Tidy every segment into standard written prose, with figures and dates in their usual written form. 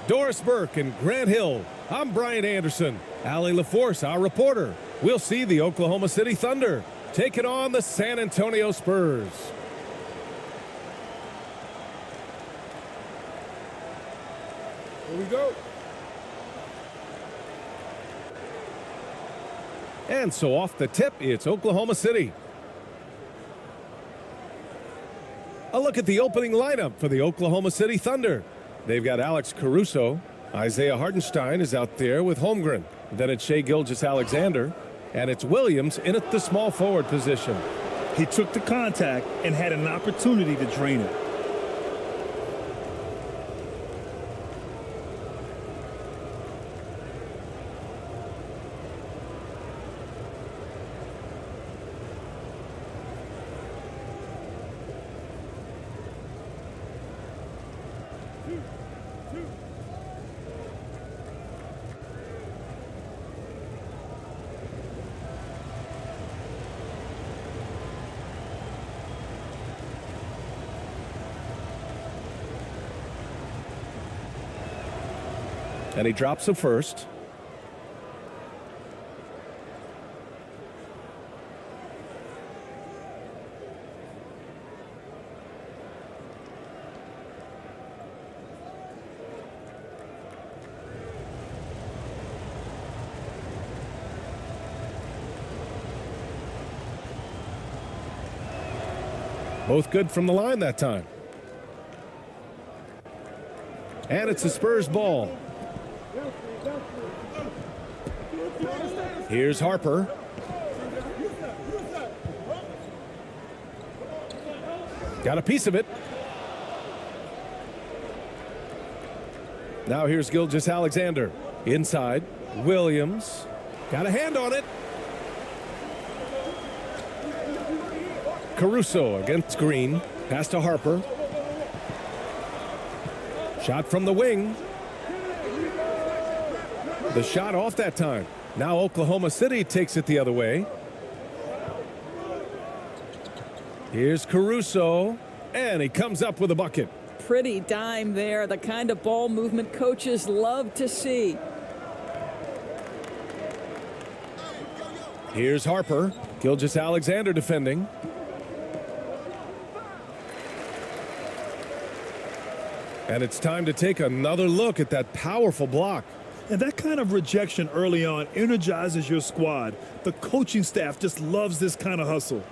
Doris Burke and Grant Hill. I'm Brian Anderson. Allie LaForce, our reporter. We'll see the Oklahoma City Thunder taking on the San Antonio Spurs. Here we go. And so off the tip, it's Oklahoma City. A look at the opening lineup for the Oklahoma City Thunder. They've got Alex Caruso. Isaiah Hartenstein is out there with Holmgren. Then it's Shai Gilgeous-Alexander. And it's Williams in at the small forward position. He took the contact and had an opportunity to drain it. And he drops the first. Both good from the line that time. And it's the Spurs ball. Here's Harper. Got a piece of it. Now here's Gilgeous-Alexander. Inside. Williams. Got a hand on it. Caruso against Green. Pass to Harper. Shot from the wing. The shot off that time. Now Oklahoma City takes it the other way. Here's Caruso, and he comes up with a bucket. Pretty dime there, the kind of ball movement coaches love to see. Here's Harper. Gilgeous-Alexander defending. And it's time to take another look at that powerful block. And that kind of rejection early on energizes your squad. The coaching staff just loves this kind of hustle.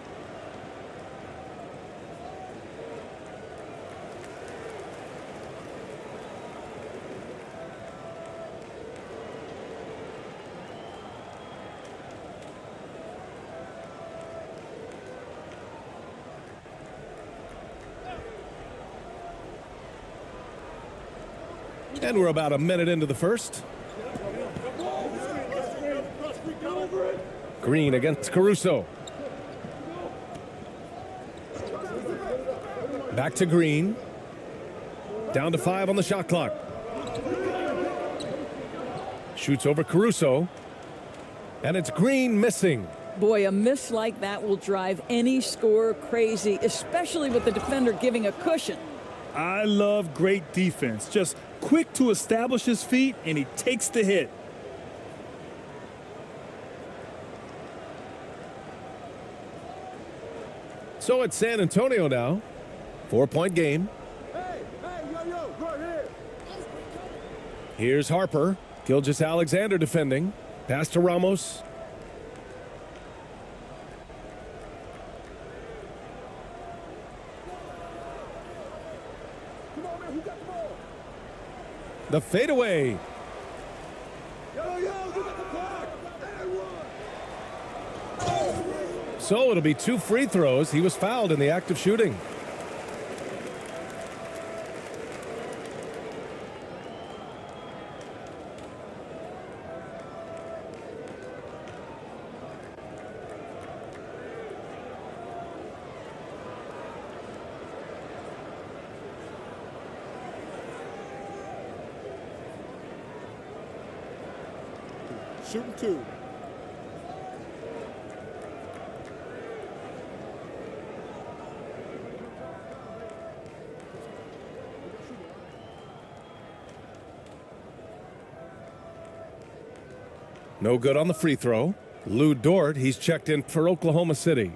And we're about a minute into the first. Green against Caruso. Back to Green. Down to 5 on the shot clock. Shoots over Caruso. And it's Green missing. Boy, a miss like that will drive any scorer crazy, especially with the defender giving a cushion. I love great defense. Just quick to establish his feet, and he takes the hit. So it's San Antonio now. 4-point game. Here's Harper. Gilgeous-Alexander defending. Pass to Ramos. The fadeaway. So it'll be 2 free throws. He was fouled in the act of shooting. Shooting 2. No good on the free throw. Lou Dort, he's checked in for Oklahoma City.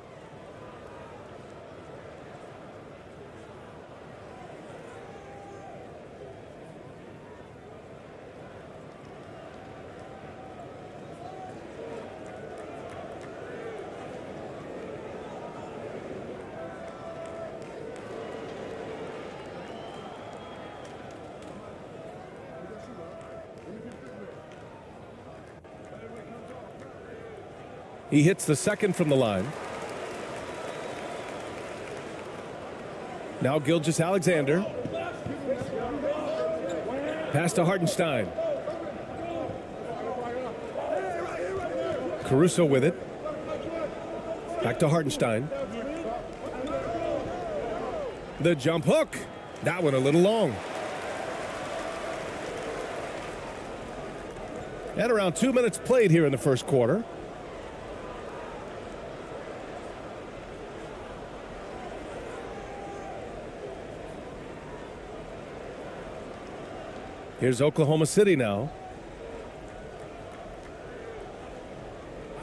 He hits the second from the line. Now Gilgeous-Alexander. Pass to Hartenstein. Caruso with it. Back to Hartenstein. The jump hook. That one a little long. And around 2 minutes played here in the first quarter. Here's Oklahoma City now.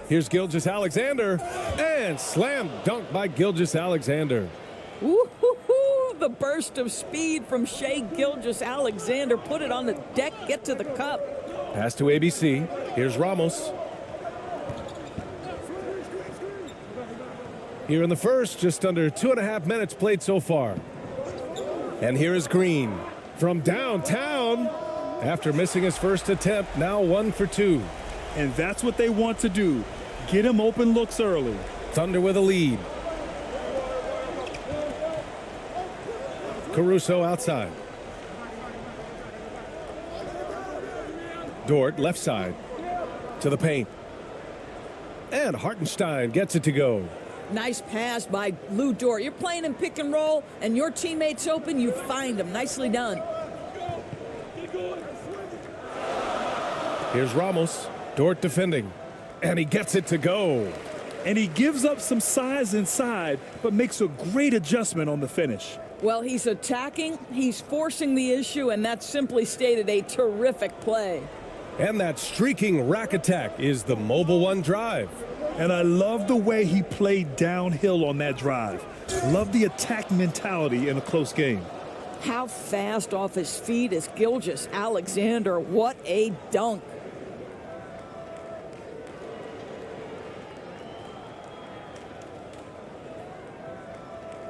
Here's Gilgeous-Alexander. And slam dunk by Gilgeous-Alexander. Woo-hoo-hoo! The burst of speed from Shai Gilgeous-Alexander. Put it on the deck, get to the cup. Pass to ABC. Here's Ramos. Here in the first, just under 2.5 minutes played so far. And here is Green from downtown. After missing his first attempt, now 1 for 2. And that's what they want to do. Get him open looks early. Thunder with a lead. Caruso outside. Dort left side to the paint. And Hartenstein gets it to go. Nice pass by Lou Dort. You're playing in pick and roll, and your teammate's open, you find him. Nicely done. Here's Ramos. Dort defending. And he gets it to go. And he gives up some size inside, but makes a great adjustment on the finish. Well, he's attacking, he's forcing the issue, and that's simply stated a terrific play. And that streaking rack attack is the Mobile One drive. And I love the way he played downhill on that drive. Love the attack mentality in a close game. How fast off his feet is Gilgeous-Alexander. What a dunk.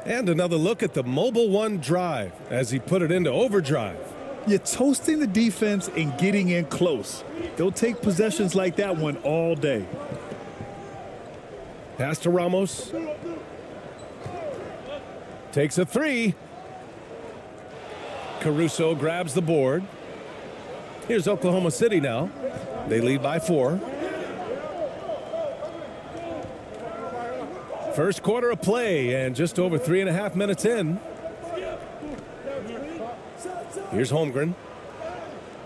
And another look at the Mobile One drive as he put it into overdrive. You're toasting the defense and getting in close. They'll take possessions like that one all day. Pass to Ramos. Takes a three. Caruso grabs the board. Here's Oklahoma City now. They lead by 4. First quarter of play and just over 3.5 minutes in. Here's Holmgren.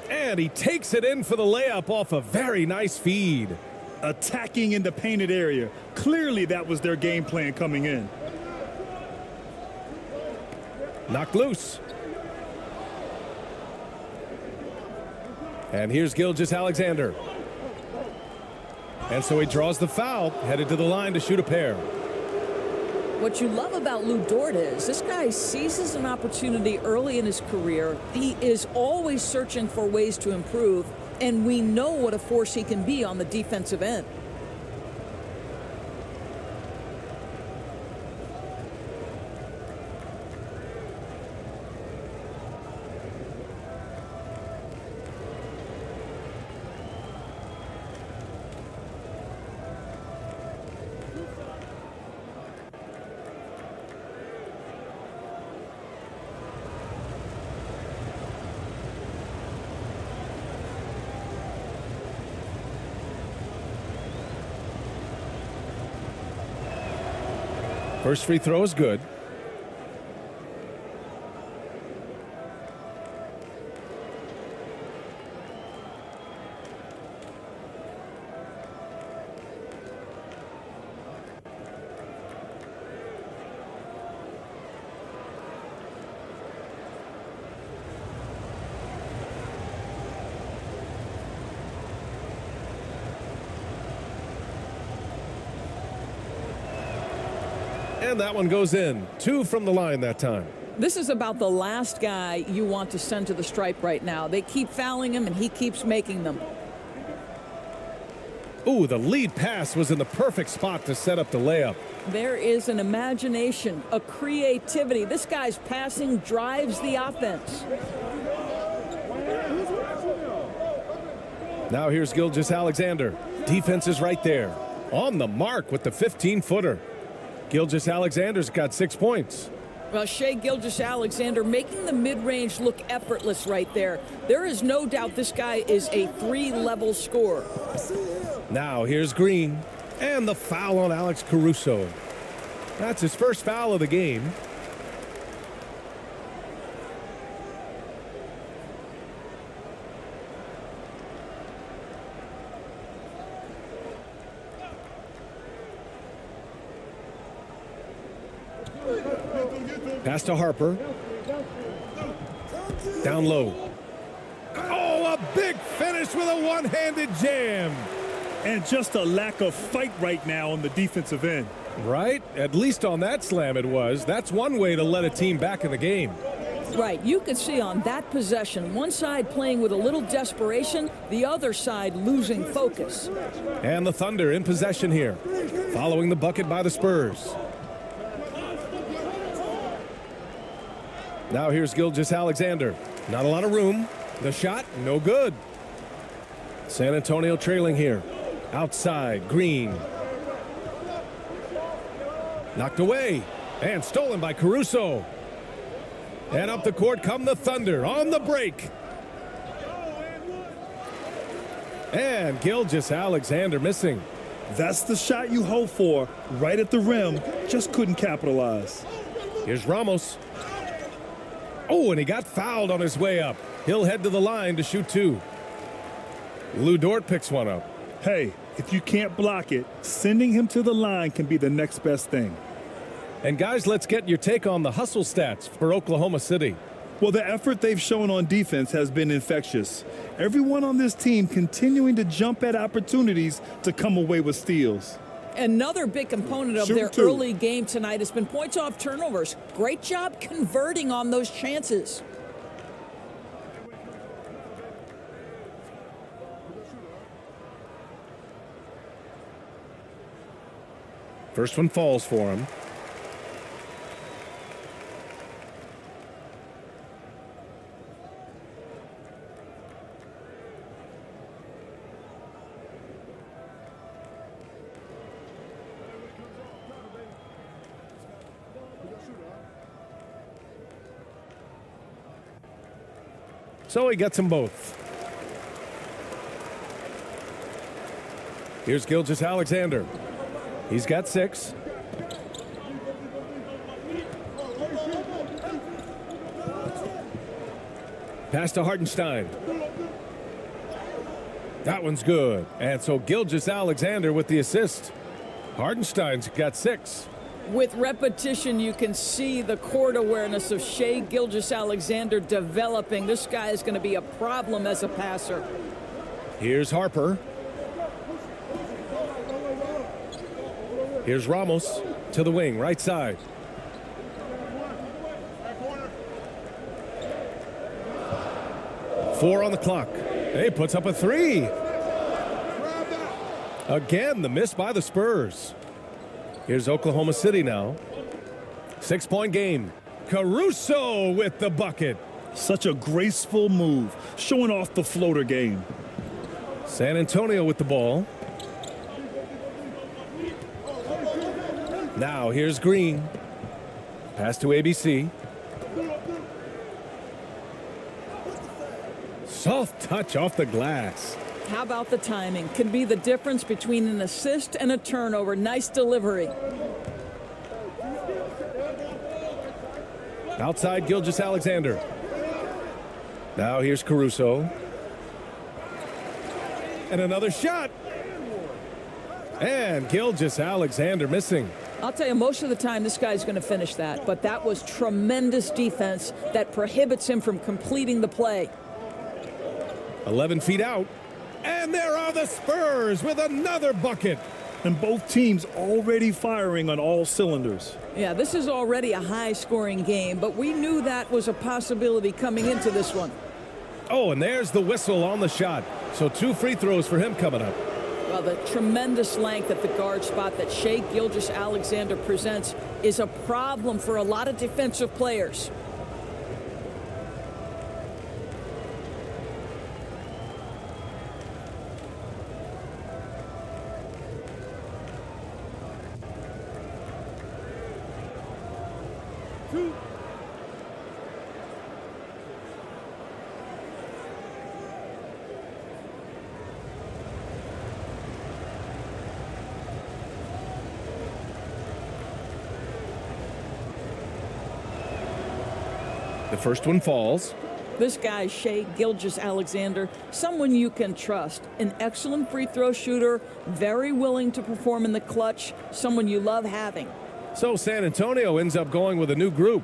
And he takes it in for the layup off a very nice feed. Attacking in the painted area. Clearly that was their game plan coming in. Knocked loose. And here's Gilgeous-Alexander. And so he draws the foul, headed to the line to shoot a pair. What you love about Lou Dort is this guy seizes an opportunity early in his career. He is always searching for ways to improve, and we know what a force he can be on the defensive end. First free throw is good. And that one goes in. 2 from the line that time. This is about the last guy you want to send to the stripe right now. They keep fouling him, and he keeps making them. Ooh, the lead pass was in the perfect spot to set up the layup. There is an imagination, a creativity. This guy's passing drives the offense. Now here's Gilgeous-Alexander. Defense is right there. On the mark with the 15-footer. Gilgeous-Alexander's got 6 points. Well, Shai Gilgeous-Alexander making the mid-range look effortless right there. There is no doubt this guy is a 3-level scorer. Now here's Green. And the foul on Alex Caruso. That's his first foul of the game. Pass to Harper. Down low. Oh, a big finish with a one-handed jam. And just a lack of fight right now on the defensive end. Right? At least on that slam it was. That's one way to let a team back in the game. Right, you could see on that possession, one side playing with a little desperation, the other side losing focus. And the Thunder in possession here, following the bucket by the Spurs. Now here's Gilgeous-Alexander. Not a lot of room. The shot, no good. San Antonio trailing here. Outside, Green. Knocked away and stolen by Caruso. And up the court come the Thunder on the break. And Gilgeous-Alexander missing. That's the shot you hope for, right at the rim. Just couldn't capitalize. Here's Ramos. Oh, and he got fouled on his way up. He'll head to the line to shoot 2. Lou Dort picks one up. Hey, if you can't block it, sending him to the line can be the next best thing. And guys, let's get your take on the hustle stats for Oklahoma City. Well, the effort they've shown on defense has been infectious. Everyone on this team continuing to jump at opportunities to come away with steals. Another big component of their early game tonight has been points off turnovers. Great job converting on those chances. First one falls for him. So he gets them both. Here's Gilgeous-Alexander. He's got 6. Pass to Hartenstein. That one's good. And so Gilgeous-Alexander with the assist. Hartenstein's got 6. With repetition, you can see the court awareness of Shai Gilgeous-Alexander developing. This guy is going to be a problem as a passer. Here's Harper. Here's Ramos to the wing, right side. Four on the clock. He puts up a 3. Again, the miss by the Spurs. Here's Oklahoma City now. 6-point game. Caruso with the bucket. Such a graceful move, showing off the floater game. San Antonio with the ball. Now here's Green. Pass to ABC. Soft touch off the glass. How about the timing? Can be the difference between an assist and a turnover. Nice delivery. Outside Gilgeous-Alexander. Now here's Caruso. And another shot. And Gilgeous-Alexander missing. I'll tell you, most of the time this guy's going to finish that, but that was tremendous defense that prohibits him from completing the play. 11 feet out. And there are the Spurs with another bucket. and both teams already firing on all cylinders. Yeah, this is already a high-scoring game, but we knew that was a possibility coming into this one. Oh, and there's the whistle on the shot. So 2 free throws for him coming up. Well, the tremendous length at the guard spot that Shai Gilgeous-Alexander presents is a problem for a lot of defensive players. The first one falls. This guy, Shai Gilgeous-Alexander, someone you can trust. An excellent free throw shooter, very willing to perform in the clutch, someone you love having. So San Antonio ends up going with a new group.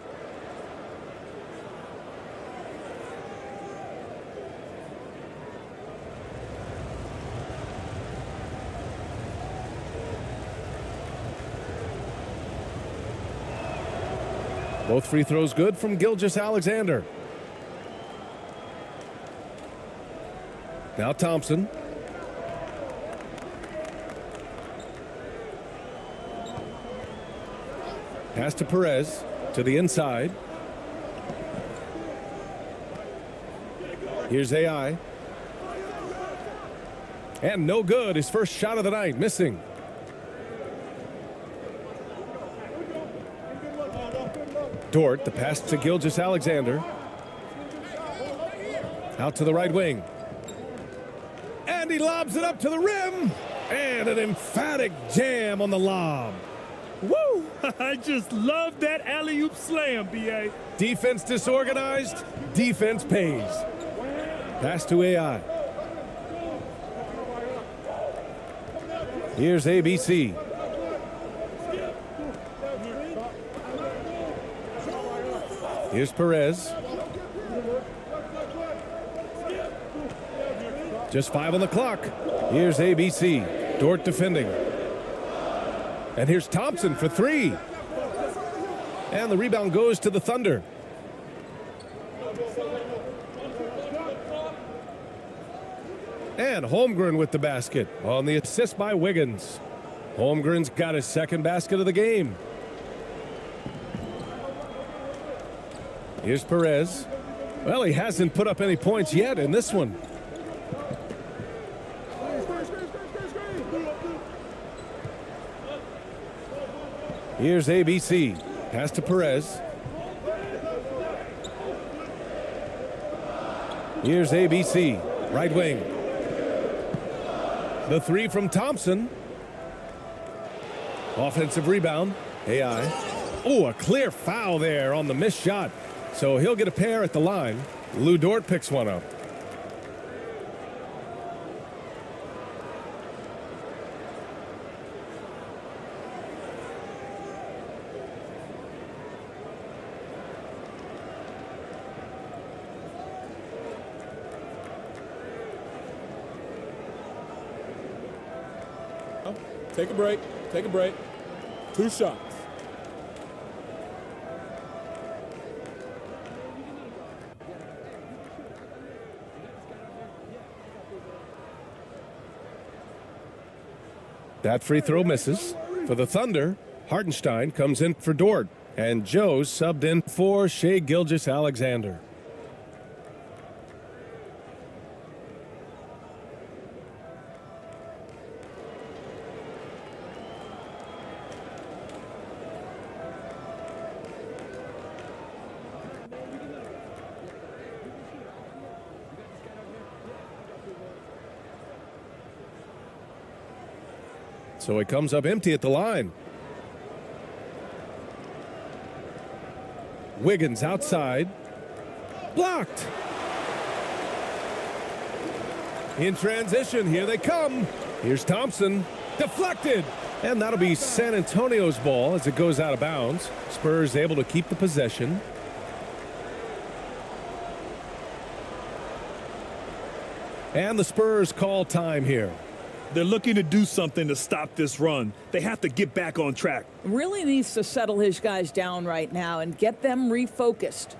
Both free throws good from Gilgeous-Alexander. Now Thompson. Pass to Perez to the inside. Here's AI. And no good. His first shot of the night, missing. Dort, the pass to Gilgeous-Alexander. Out to the right wing. And he lobs it up to the rim. And an emphatic jam on the lob. Woo! I just love that alley-oop slam, B.A. Defense disorganized, defense pays. Pass to AI. Here's ABC. Here's Perez. Just 5 on the clock. Here's ABC. Dort defending. And here's Thompson for 3. And the rebound goes to the Thunder. And Holmgren with the basket on the assist by Wiggins. Holmgren's got his second basket of the game. Here's Perez. Well, he hasn't put up any points yet in this one. Here's ABC. Pass to Perez. Here's ABC. Right wing. The 3 from Thompson. Offensive rebound. AI. Oh, a clear foul there on the missed shot. So he'll get a pair at the line. Lu Dort picks one up. Take a break. Take a break. 2 shots. That free throw misses. For the Thunder, Hartenstein comes in for Dort. And Joe's subbed in for Shai Gilgeous-Alexander. So it comes up empty at the line. Wiggins outside. Blocked. In transition, here they come. Here's Thompson. Deflected. And that'll be San Antonio's ball as it goes out of bounds. Spurs able to keep the possession. And the Spurs call time here. They're looking to do something to stop this run. They have to get back on track. Really needs to settle his guys down right now and get them refocused.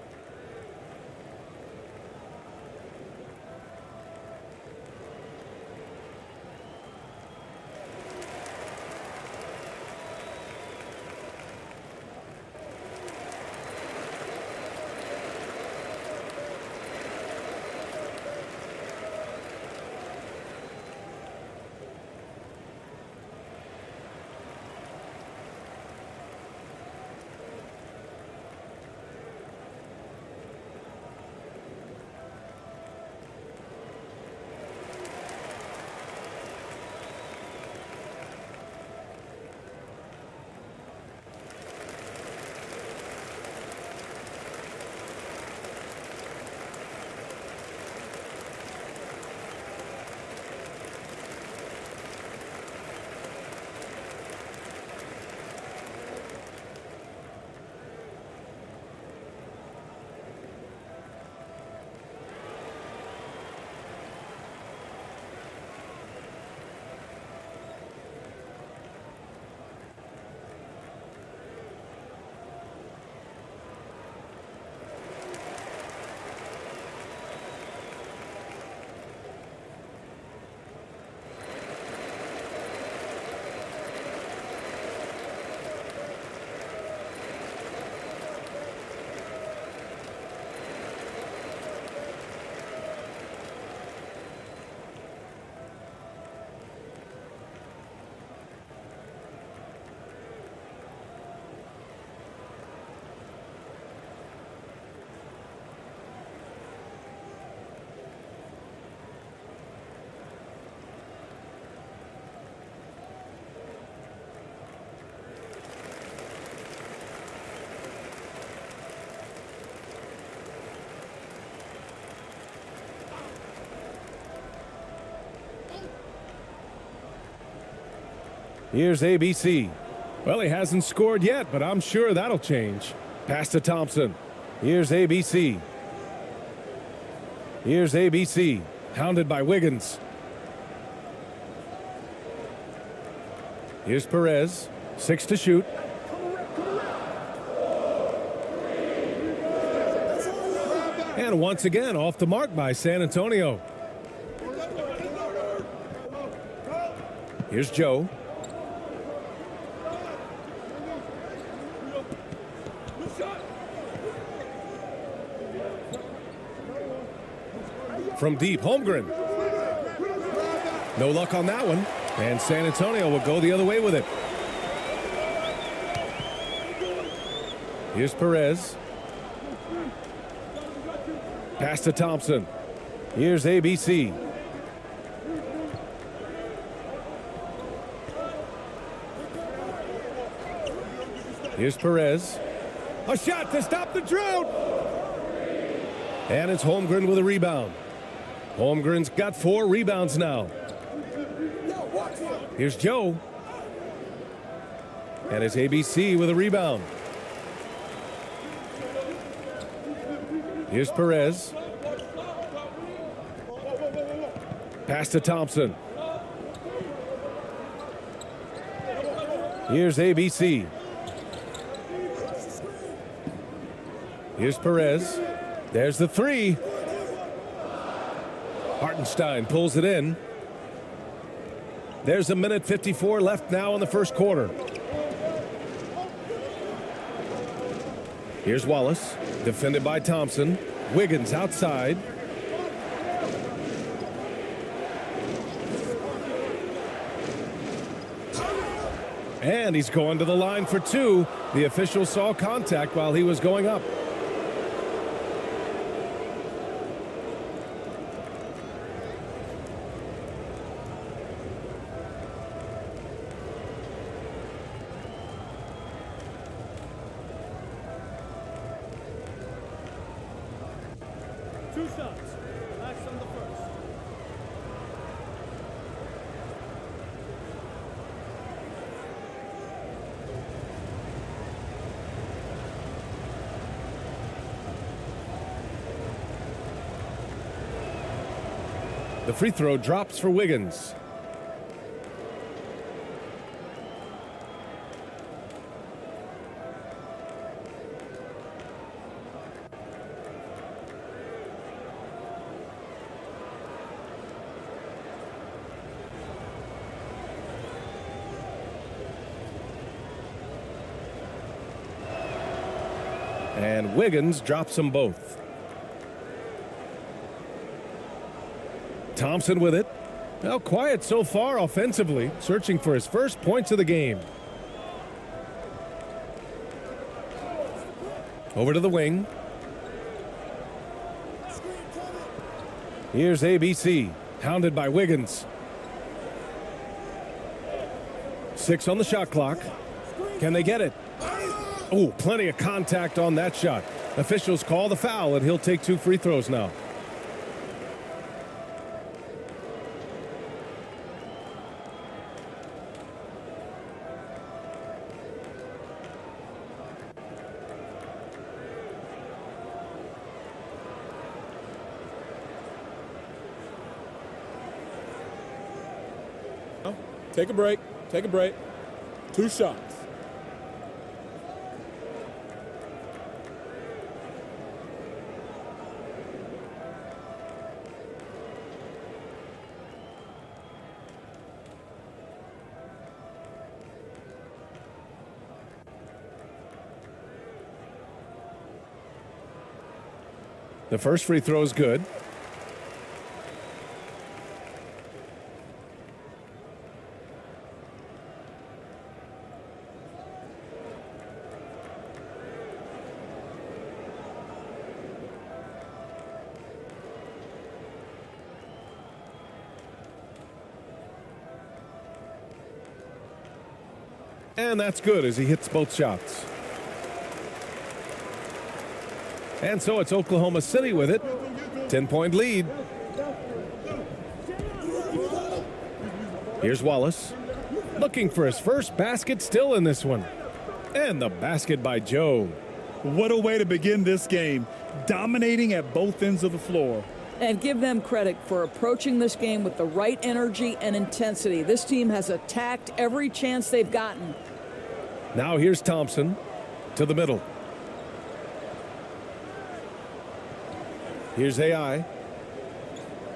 Here's ABC. Well, he hasn't scored yet, but I'm sure that'll change. Pass to Thompson. Here's ABC. Here's ABC. Hounded by Wiggins. Here's Perez. 6 to shoot. And once again, off the mark by San Antonio. Here's Joe. From deep, Holmgren. No luck on that one. And San Antonio will go the other way with it. Here's Perez. Pass to Thompson. Here's ABC. Here's Perez. A shot to stop the drought. And it's Holmgren with a rebound. Holmgren's got 4 rebounds now. Here's Joe. And it's ABC with a rebound. Here's Perez. Pass to Thompson. Here's ABC. Here's Perez. There's the 3. Hartenstein pulls it in. There's a minute 54 left now in the first quarter. Here's Wallace, defended by Thompson. Wiggins outside. And he's going to the line for 2. The official saw contact while he was going up. The free throw drops for Wiggins. And Wiggins drops them both. Thompson with it. Now quiet so far offensively, searching for his first points of the game. Over to the wing. Here's ABC, hounded by Wiggins. 6 on the shot clock. Can they get it? Oh, plenty of contact on that shot. Officials call the foul, and he'll take 2 free throws now. Take a break. Take a break. 2 shots. The first free throw is good. And that's good as he hits both shots. And so it's Oklahoma City with it. 10-point lead. Here's Wallace. Looking for his first basket still in this one. And the basket by Joe. What a way to begin this game. Dominating at both ends of the floor. And give them credit for approaching this game with the right energy and intensity. This team has attacked every chance they've gotten. Now here's Thompson to the middle. Here's AI.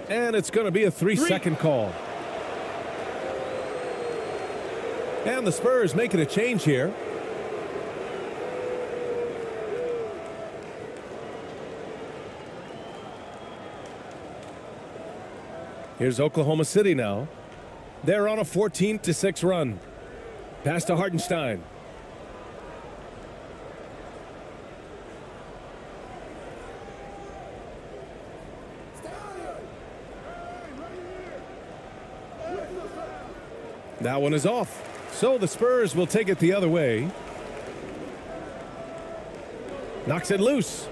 And it's going to be a 3-second call. And the Spurs making a change here. Here's Oklahoma City now. They're on a 14-6 run. Pass to Hartenstein. That one is off. So the Spurs will take it the other way. Knocks it loose.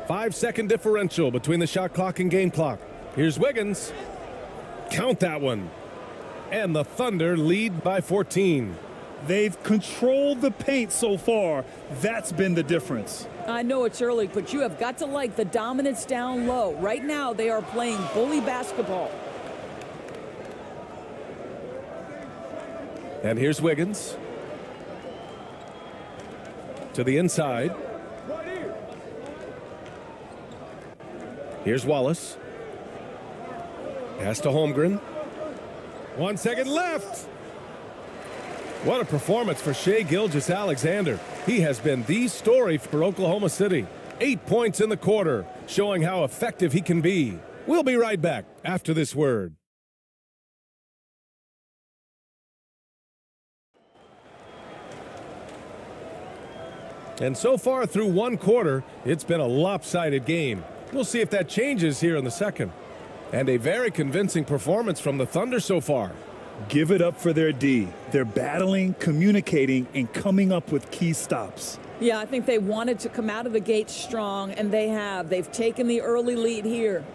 5-second differential between the shot clock and game clock. Here's Wiggins. Count that one. And the Thunder lead by 14. They've controlled the paint so far. That's been the difference. I know it's early, but you have got to like the dominance down low. Right now, they are playing bully basketball. And here's Wiggins. To the inside. Here's Wallace. Pass to Holmgren. 1 second left. What a performance for Shai Gilgeous-Alexander. He has been the story for Oklahoma City. 8 points in the quarter, showing how effective he can be. We'll be right back after this word. And so far through one quarter, it's been a lopsided game. We'll see if that changes here in the second. And a very convincing performance from the Thunder so far. Give it up for their D. They're battling, communicating, and coming up with key stops. Yeah, I think they wanted to come out of the gate strong, and they have. They've taken the early lead here.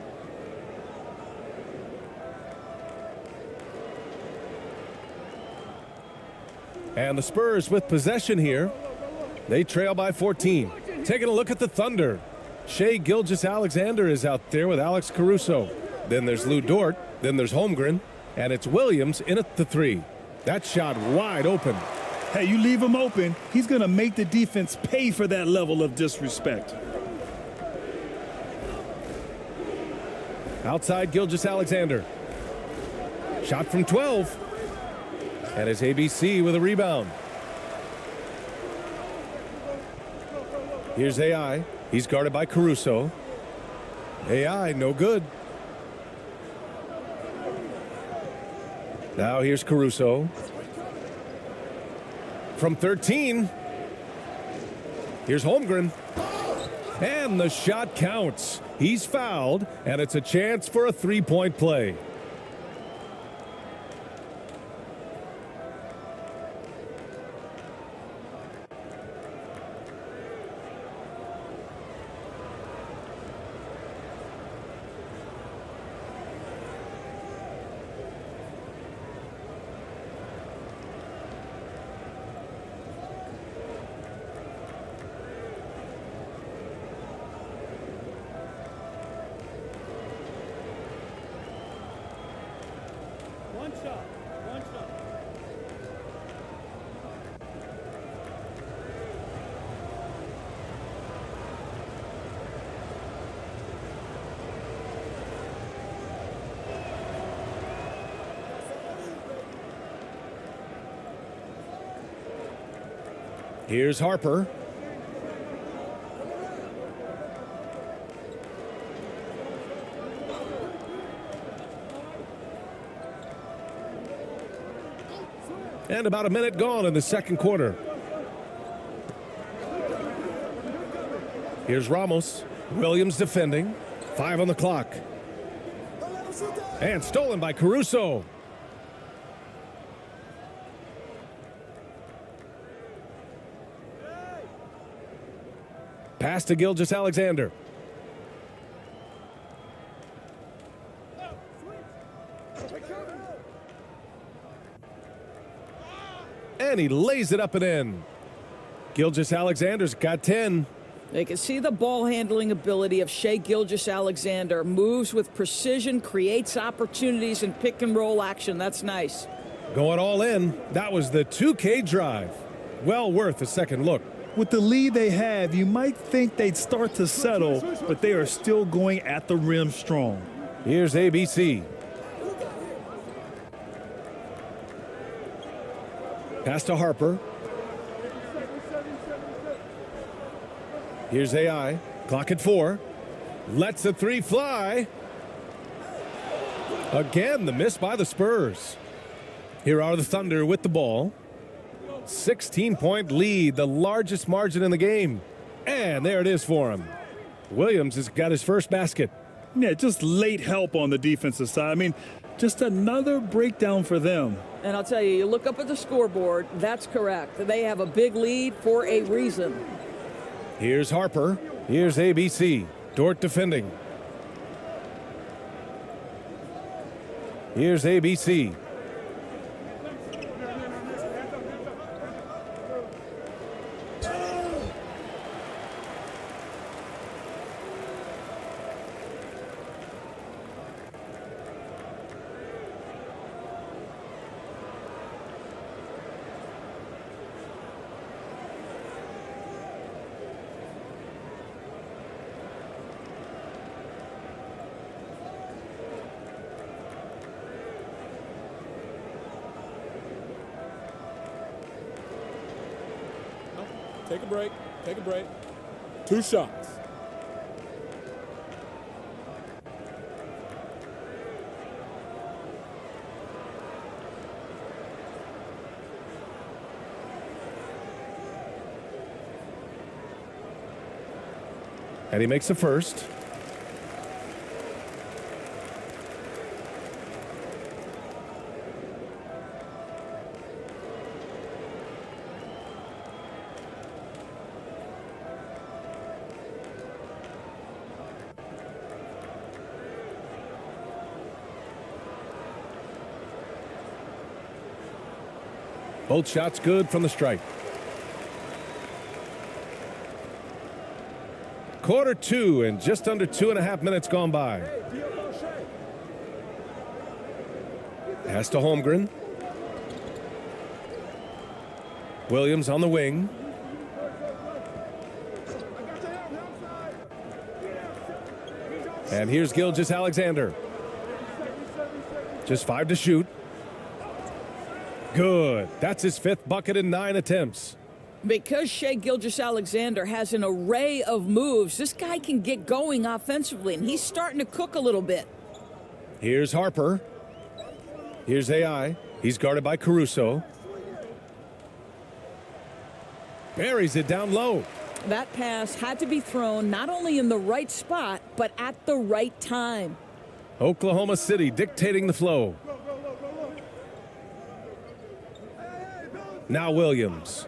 And the Spurs with possession here. They trail by 14. Taking a look at the Thunder. Shai Gilgeous-Alexander is out there with Alex Caruso. Then there's Lou Dort. Then there's Holmgren. And it's Williams in at the 3. That shot wide open. Hey, you leave him open, he's going to make the defense pay for that level of disrespect. Outside Gilgeous-Alexander. Shot from 12. And it's ABC with a rebound. Here's AI. He's guarded by Caruso. AI, no good. Now here's Caruso. From 13. Here's Holmgren. And the shot counts. He's fouled, and it's a chance for a three-point play. Here's Harper. And about a minute gone in the second quarter. Here's Ramos. Williams defending. 5 on the clock. And stolen by Caruso. Pass to Gilgeous-Alexander. And he lays it up and in. Gilgeous-Alexander's got 10. They can see the ball handling ability of Shai Gilgeous-Alexander. Moves with precision, creates opportunities in pick and roll action. That's nice. Going all in. That was the 2K drive. Well worth a second look. With the lead they have, you might think they'd start to settle, but they are still going at the rim strong. Here's ABC. Pass to Harper. Here's AI. Clock at 4. Lets the three fly. Again, the miss by the Spurs. Here are the Thunder with the ball. 16-point lead, the largest margin in the game. And there it is for him. Williams has got his first basket. Yeah, just late help on the defensive side. I mean, just another breakdown for them. And I'll tell you, you look up at the scoreboard, that's correct. They have a big lead for a reason. Here's Harper. Here's ABC. Dort defending. Here's ABC. Take a break. Take a break. 2 shots. And he makes the first. Both shots good from the stripe. Quarter 2 and just under 2.5 minutes gone by. Pass to Holmgren. Williams on the wing. And here's Gilgeous-Alexander. Just 5 to shoot. Good. That's his 5th bucket in 9 attempts. Because Shai Gilgeous-Alexander has an array of moves, this guy can get going offensively, and he's starting to cook a little bit. Here's Harper. Here's AI. He's guarded by Caruso. Buries it down low. That pass had to be thrown not only in the right spot, but at the right time. Oklahoma City dictating the flow. Now Williams.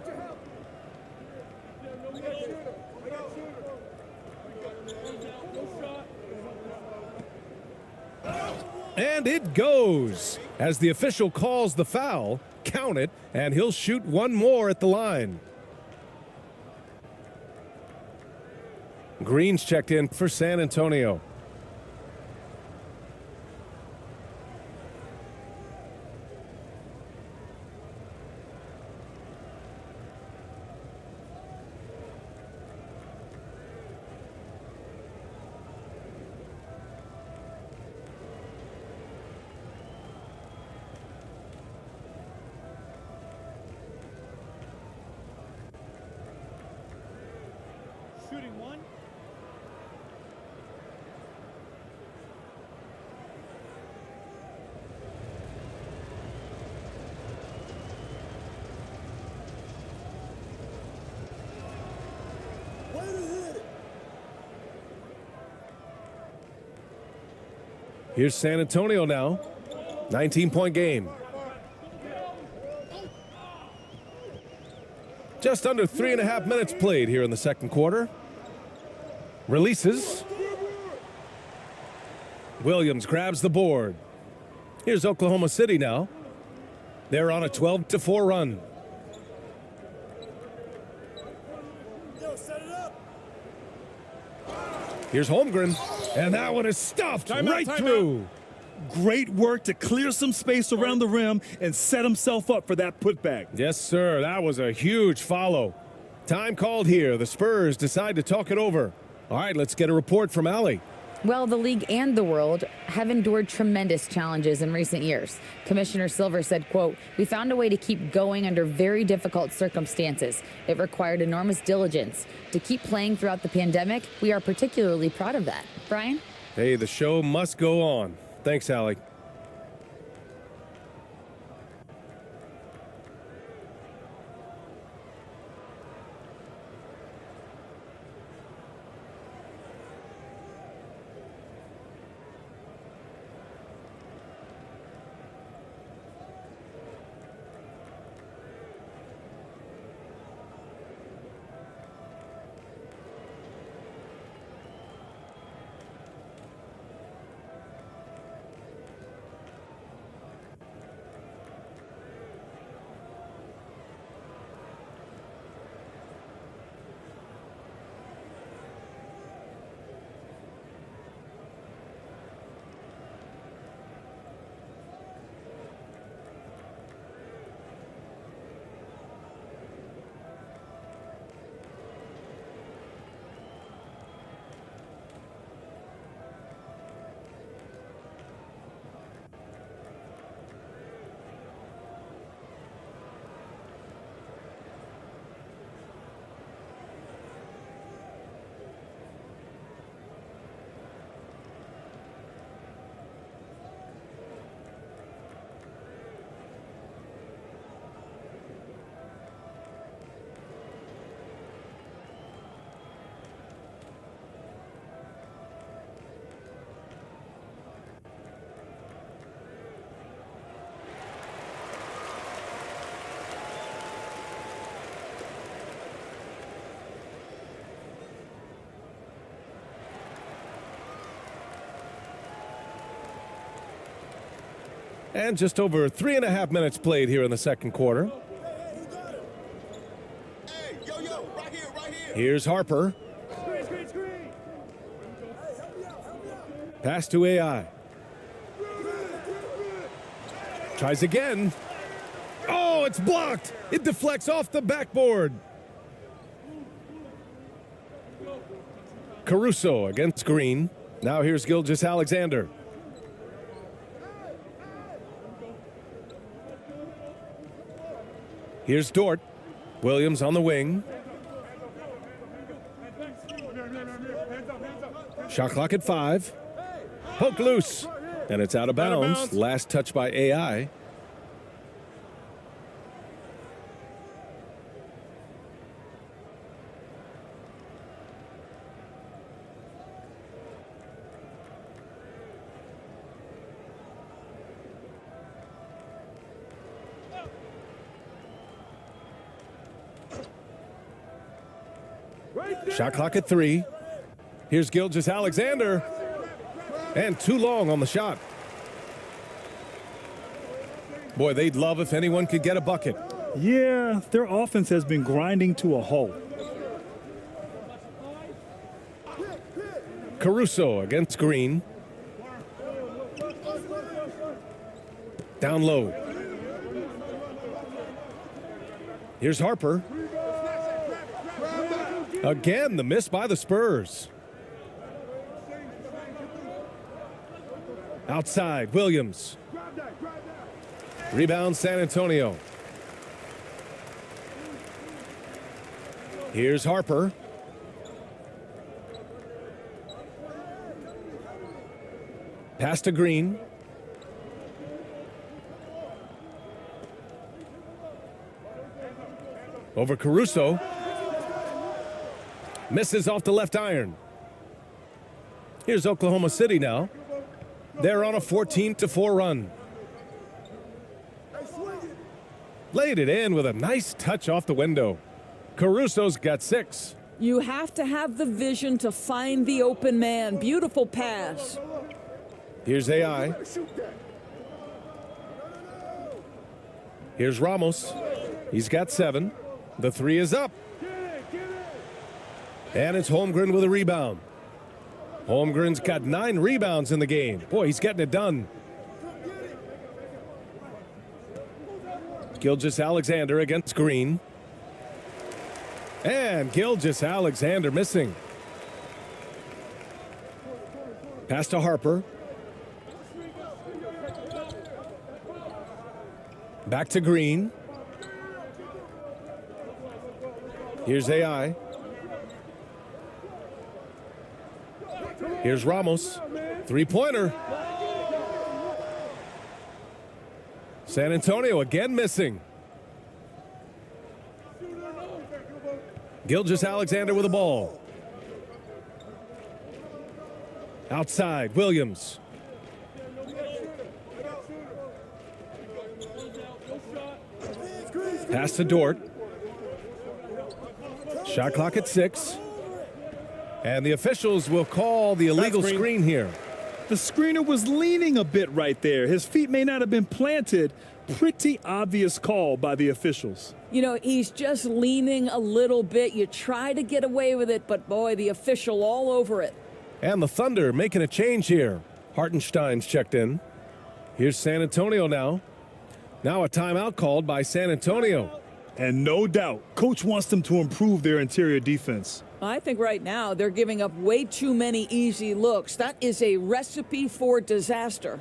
And it goes. As the official calls the foul, count it, and he'll shoot one more at the line. Green's checked in for San Antonio. Shooting one. Here's San Antonio now. 19-point game. Just under 3.5 minutes played here in the second quarter. Releases. Williams grabs the board. Here's Oklahoma City now. They're on a 12-4 run. Here's Holmgren, and that one is stuffed right through. Great work to clear some space around the rim and set himself up for that putback. Yes, sir. That was a huge follow. Time called here. The Spurs decide to talk it over. All right, let's get a report from Allie. Well, the league and the world have endured tremendous challenges in recent years. Commissioner Silver said, quote, "We found a way to keep going under very difficult circumstances. It required enormous diligence. To keep playing throughout the pandemic, we are particularly proud of that." Bryan? Hey, the show must go on. Thanks, Allie. And just over 3.5 minutes played here in the second quarter. Here's Harper. Pass to AI. Tries again. Oh, it's blocked. It deflects off the backboard. Caruso against Green. Now here's Gilgeous-Alexander. Here's Dort. Williams on the wing. Shot clock at 5. Poke loose. And it's out of bounds. Last touch by AI. Shot clock at 3. Here's Gilgeous-Alexander. And too long on the shot. Boy, they'd love if anyone could get a bucket. Yeah, their offense has been grinding to a halt. Caruso against Green. Down low. Here's Harper. Again, the miss by the Spurs. Outside, Williams. Rebound, San Antonio. Here's Harper. Pass to Green. Over Caruso. Misses off the left iron. Here's Oklahoma City now. They're on a 14-4 run. Laid it in with a nice touch off the window. Caruso's got 6. You have to have the vision to find the open man. Beautiful pass. Here's AI. Here's Ramos. He's got 7. The 3 is up. And it's Holmgren with a rebound. Holmgren's got 9 rebounds in the game. Boy, he's getting it done. Gilgeous-Alexander against Green. And Gilgeous-Alexander missing. Pass to Harper. Back to Green. Here's AI. Here's Ramos. 3-pointer. San Antonio again missing. Gilgeous-Alexander with the ball. Outside, Williams. Pass to Dort. Shot clock at 6. And the officials will call the illegal screen here. The screener was leaning a bit right there. His feet may not have been planted. Pretty obvious call by the officials. You know, he's just leaning a little bit. You try to get away with it, but boy, the official all over it. And the Thunder making a change here. Hartenstein's checked in. Here's San Antonio now. Now a timeout called by San Antonio. And no doubt, coach wants them to improve their interior defense. I think right now they're giving up way too many easy looks. That is a recipe for disaster.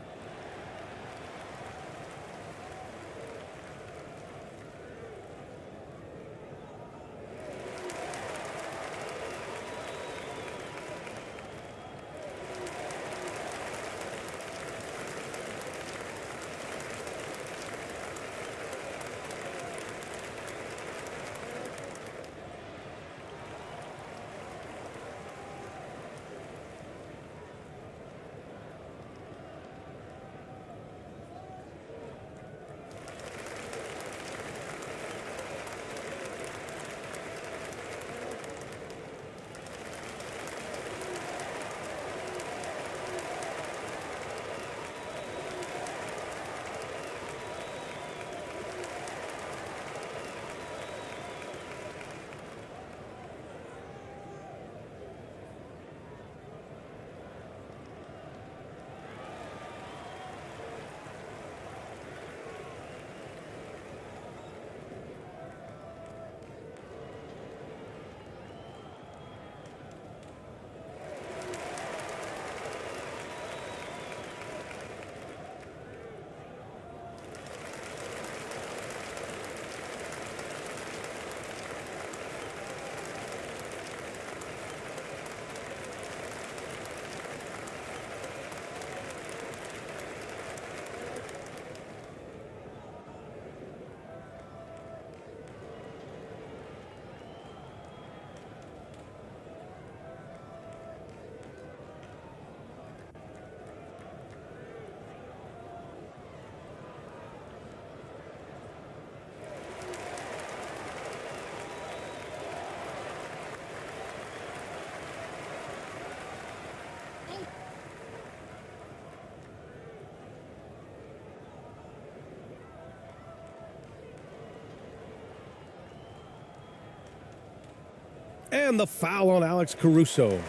And the foul on Alex Caruso.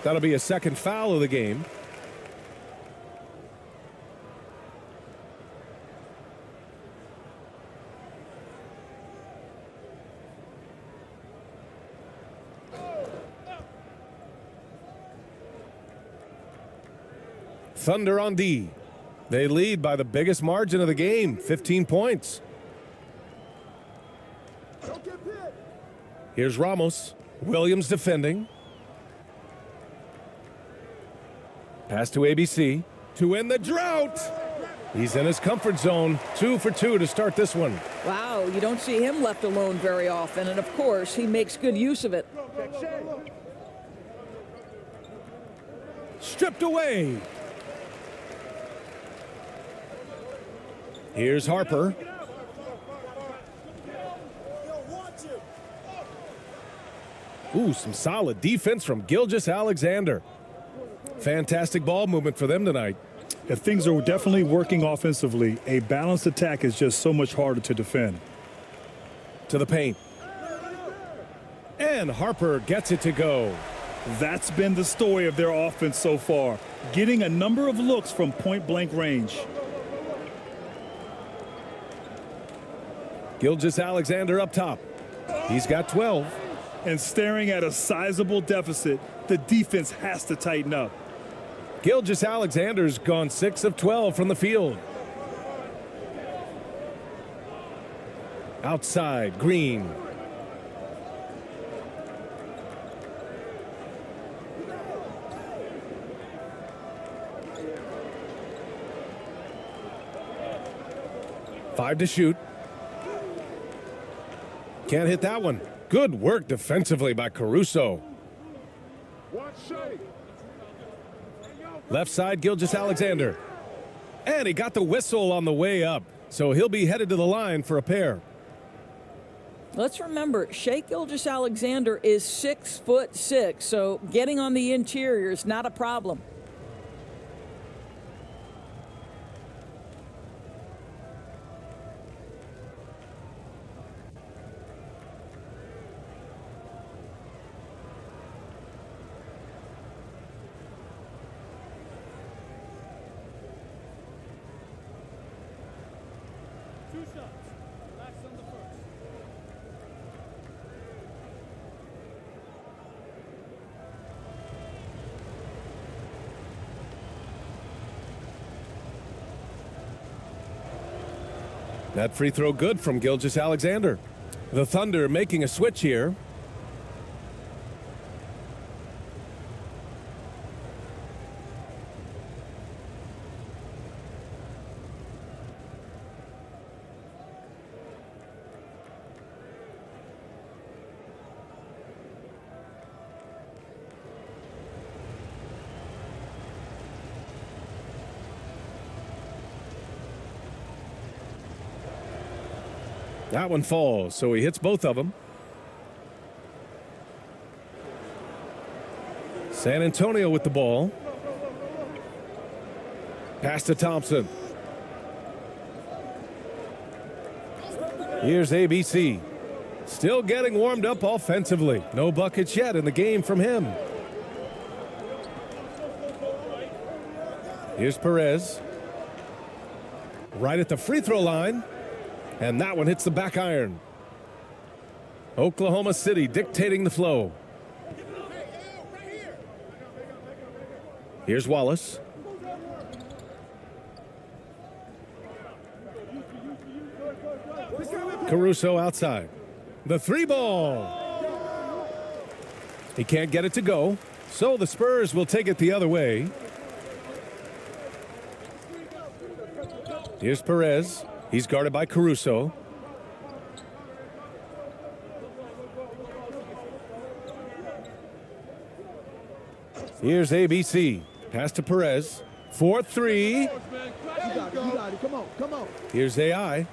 That'll be a second foul of the game. Thunder on D. They lead by the biggest margin of the game, 15 points. Here's Ramos. Williams defending. Pass to ABC to end the drought. He's in his comfort zone. 2 for 2 to start this one. Wow, you don't see him left alone very often, and of course, he makes good use of it. Stripped away. Here's Harper. Ooh, some solid defense from Gilgeous-Alexander. Fantastic ball movement for them tonight. If things are definitely working offensively, a balanced attack is just so much harder to defend. To the paint. And Harper gets it to go. That's been the story of their offense so far, getting a number of looks from point-blank range. Gilgeous-Alexander up top. He's got 12. And staring at a sizable deficit, the defense has to tighten up. Gilgeous-Alexander's gone 6 of 12 from the field. Outside, Green. Five to shoot. Can't hit that one. Good work defensively by Caruso. Left side, Gilgeous-Alexander. And he got the whistle on the way up, so he'll be headed to the line for a pair. Let's remember, Shai Gilgeous-Alexander is 6'6", so getting on the interior is not a problem. That free throw good from Gilgeous-Alexander. The Thunder making a switch here. That one falls, so he hits both of them. San Antonio with the ball. Pass to Thompson. Here's ABC. Still getting warmed up offensively. No buckets yet in the game from him. Here's Perez. Right at the free throw line. And that one hits the back iron. Oklahoma City dictating the flow. Here's Wallace. Caruso outside. The three ball. He can't get it to go, so the Spurs will take it the other way. Here's Perez. He's guarded by Caruso. Here's ABC. Pass to Perez. 4-3. Come on. Here's AI.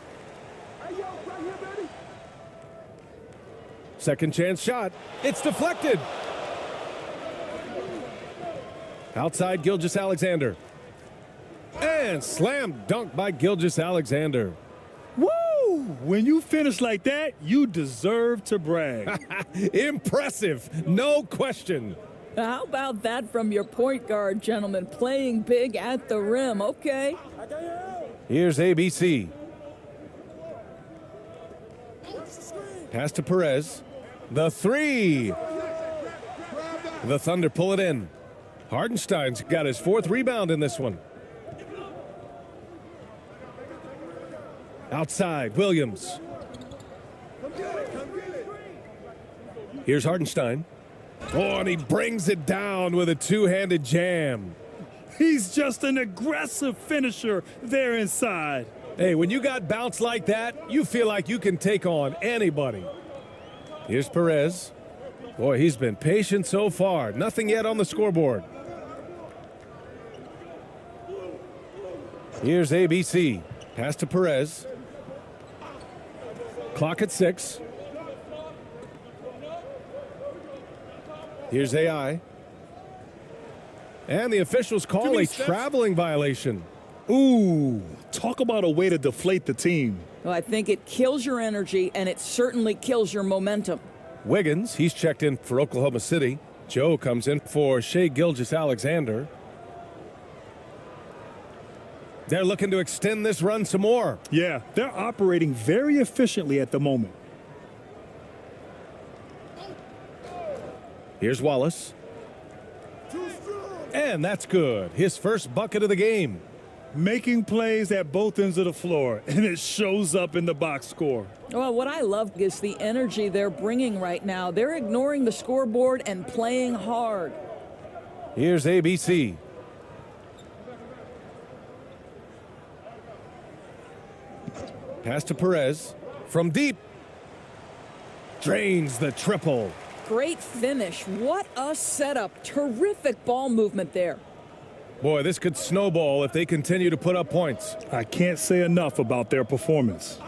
Second chance shot. It's deflected. Outside Gilgeous-Alexander. And slam dunk by Gilgeous-Alexander. Woo! When you finish like that, you deserve to brag. Impressive, no question. How about that from your point guard, gentlemen? Playing big at the rim, okay? Here's ABC. Pass to Perez. The three. The Thunder pull it in. Hardenstein's got his 4th rebound in this one. Outside, Williams. Here's Hardenstein. Oh, and he brings it down with a two-handed jam. He's just an aggressive finisher there inside. Hey, when you got bounce like that, you feel like you can take on anybody. Here's Perez. Boy, he's been patient so far. Nothing yet on the scoreboard. Here's ABC. Pass to Perez. Clock at 6. Here's AI. And the officials call a traveling violation. Ooh, talk about a way to deflate the team. Well, I think it kills your energy, and it certainly kills your momentum. Wiggins, he's checked in for Oklahoma City. Joe comes in for Shai Gilgeous-Alexander. They're looking to extend this run some more. Yeah, they're operating very efficiently at the moment. Here's Wallace. And that's good. His first bucket of the game. Making plays at both ends of the floor, and it shows up in the box score. Well, what I love is the energy they're bringing right now. They're ignoring the scoreboard and playing hard. Here's ABC. Pass to Perez. From deep. Drains the triple. Great finish. What a setup. Terrific ball movement there. Boy, this could snowball if they continue to put up points. I can't say enough about their performance.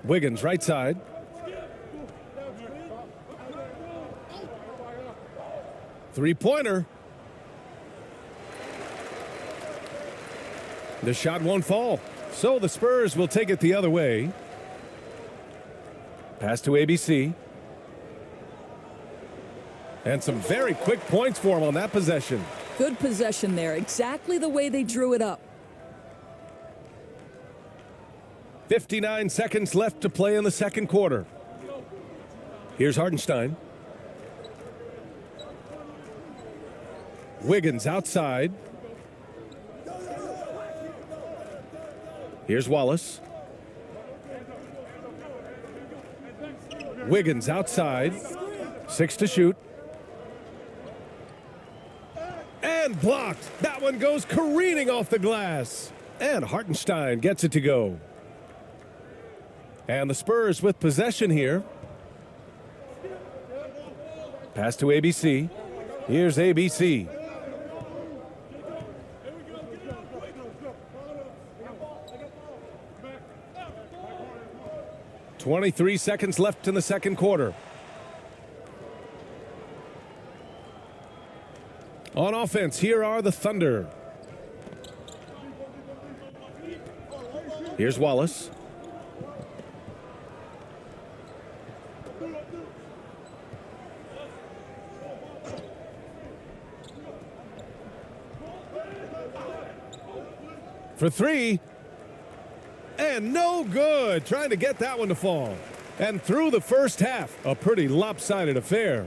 Wiggins, right side. Three-pointer. The shot won't fall. So the Spurs will take it the other way. Pass to ABC. And some very quick points for him on that possession. Good possession there. Exactly the way they drew it up. 59 seconds left to play in the second quarter. Here's Hardenstein. Wiggins outside. Here's Wallace. Wiggins outside. 6 to shoot. And blocked. That one goes careening off the glass. And Hartenstein gets it to go. And the Spurs with possession here. Pass to ABC. Here's ABC. .23 seconds left in the second quarter. On offense, here are the Thunder. Here's Wallace. For three. And no good. Trying to get that one to fall. And through the first half, a pretty lopsided affair.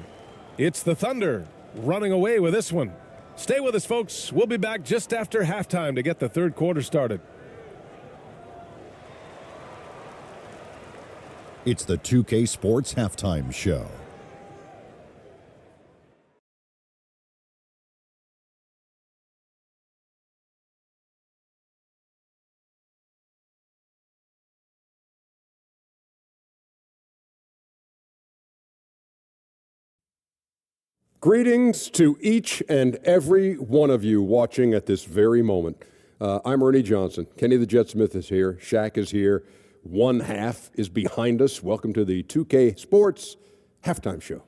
It's the Thunder running away with this one. Stay with us, folks. We'll be back just after halftime to get the third quarter started. It's the 2K Sports Halftime Show. Greetings to each and every one of you watching at this very moment. I'm Ernie Johnson. Kenny the Jet Smith is here. Shaq is here. One half is behind us. Welcome to the 2K Sports Halftime Show.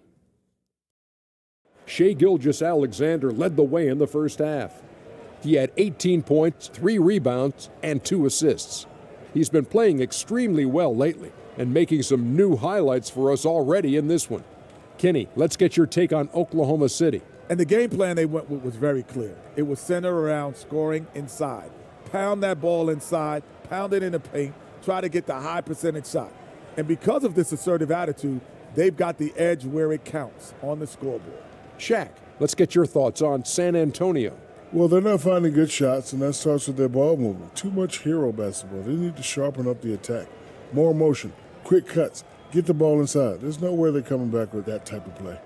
Shai Gilgeous-Alexander led the way in the first half. He had 18 points, 3 rebounds, and 2 assists. He's been playing extremely well lately and making some new highlights for us already in this one. Kenny, let's get your take on Oklahoma City. And the game plan they went with was very clear. It was centered around scoring inside. Pound that ball inside, pound it in the paint, try to get the high percentage shot. And because of this assertive attitude, they've got the edge where it counts on the scoreboard. Shaq, let's get your thoughts on San Antonio. Well, they're not finding good shots, and that starts with their ball movement. Too much hero basketball. They need to sharpen up the attack. More motion, quick cuts, get the ball inside. There's no way they're coming back with that type of play.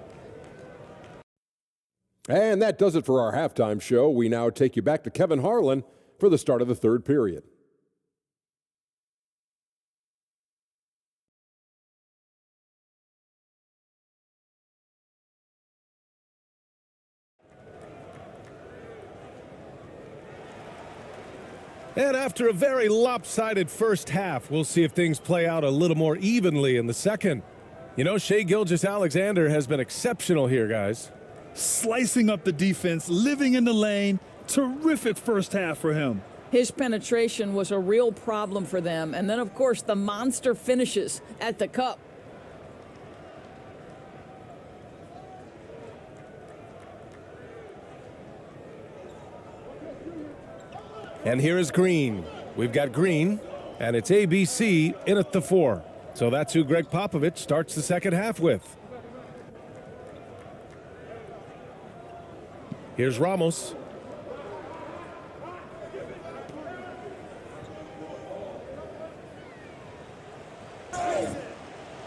And that does it for our halftime show. We now take you back to Kevin Harlan for the start of the third period. And after a very lopsided first half, we'll see if things play out a little more evenly in the second. You know, Shai Gilgeous-Alexander has been exceptional here, guys. Slicing up the defense, living in the lane. Terrific first half for him. His penetration was a real problem for them. And then, of course, the monster finishes at the cup. And here is Green. We've got Green, and it's ABC in at the 4. So that's who Greg Popovich starts the second half with. Here's Ramos.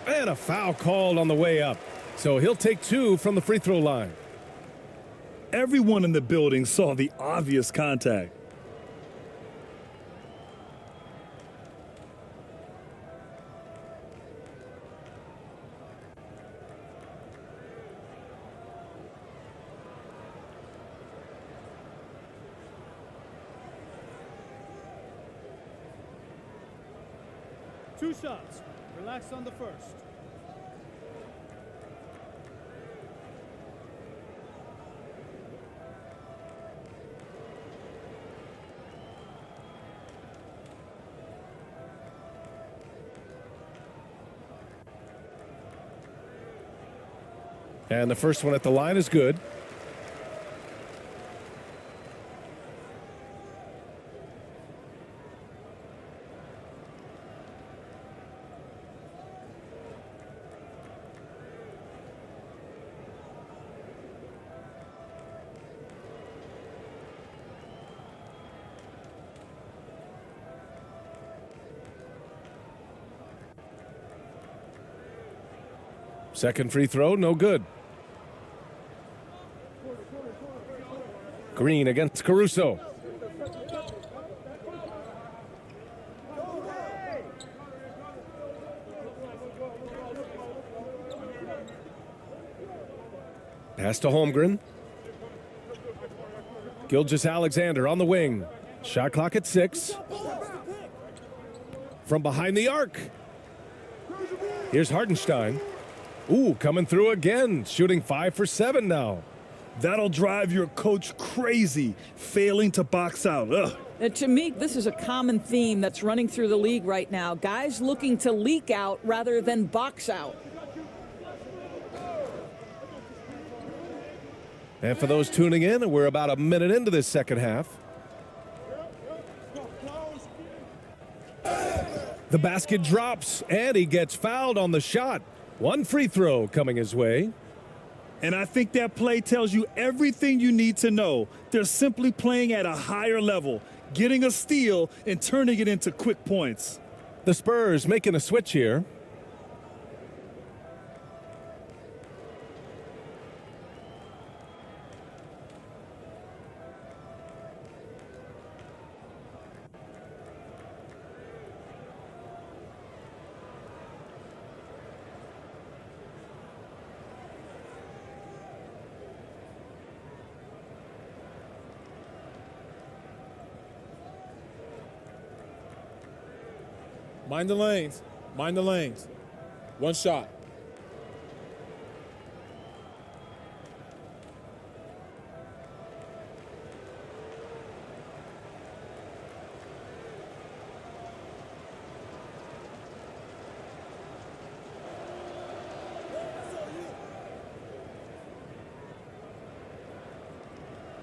And a foul called on the way up. So he'll take 2 from the free throw line. Everyone in the building saw the obvious contact. Two shots. Relax on the first. And the first one at the line is good. Second free throw, no good. Green against Caruso. Pass to Holmgren. Gilgeous-Alexander on the wing. Shot clock at 6. From behind the arc. Here's Hartenstein. Ooh, coming through again. Shooting 5 for 7 now. That'll drive your coach crazy, failing to box out. Ugh. To me, this is a common theme that's running through the league right now. Guys looking to leak out rather than box out. And for those tuning in, we're about a minute into this second half. The basket drops, and he gets fouled on the shot. One free throw coming his way. And I think that play tells you everything you need to know. They're simply playing at a higher level, getting a steal and turning it into quick points. The Spurs making a switch here. Mind the lanes. Mind the lanes. One shot.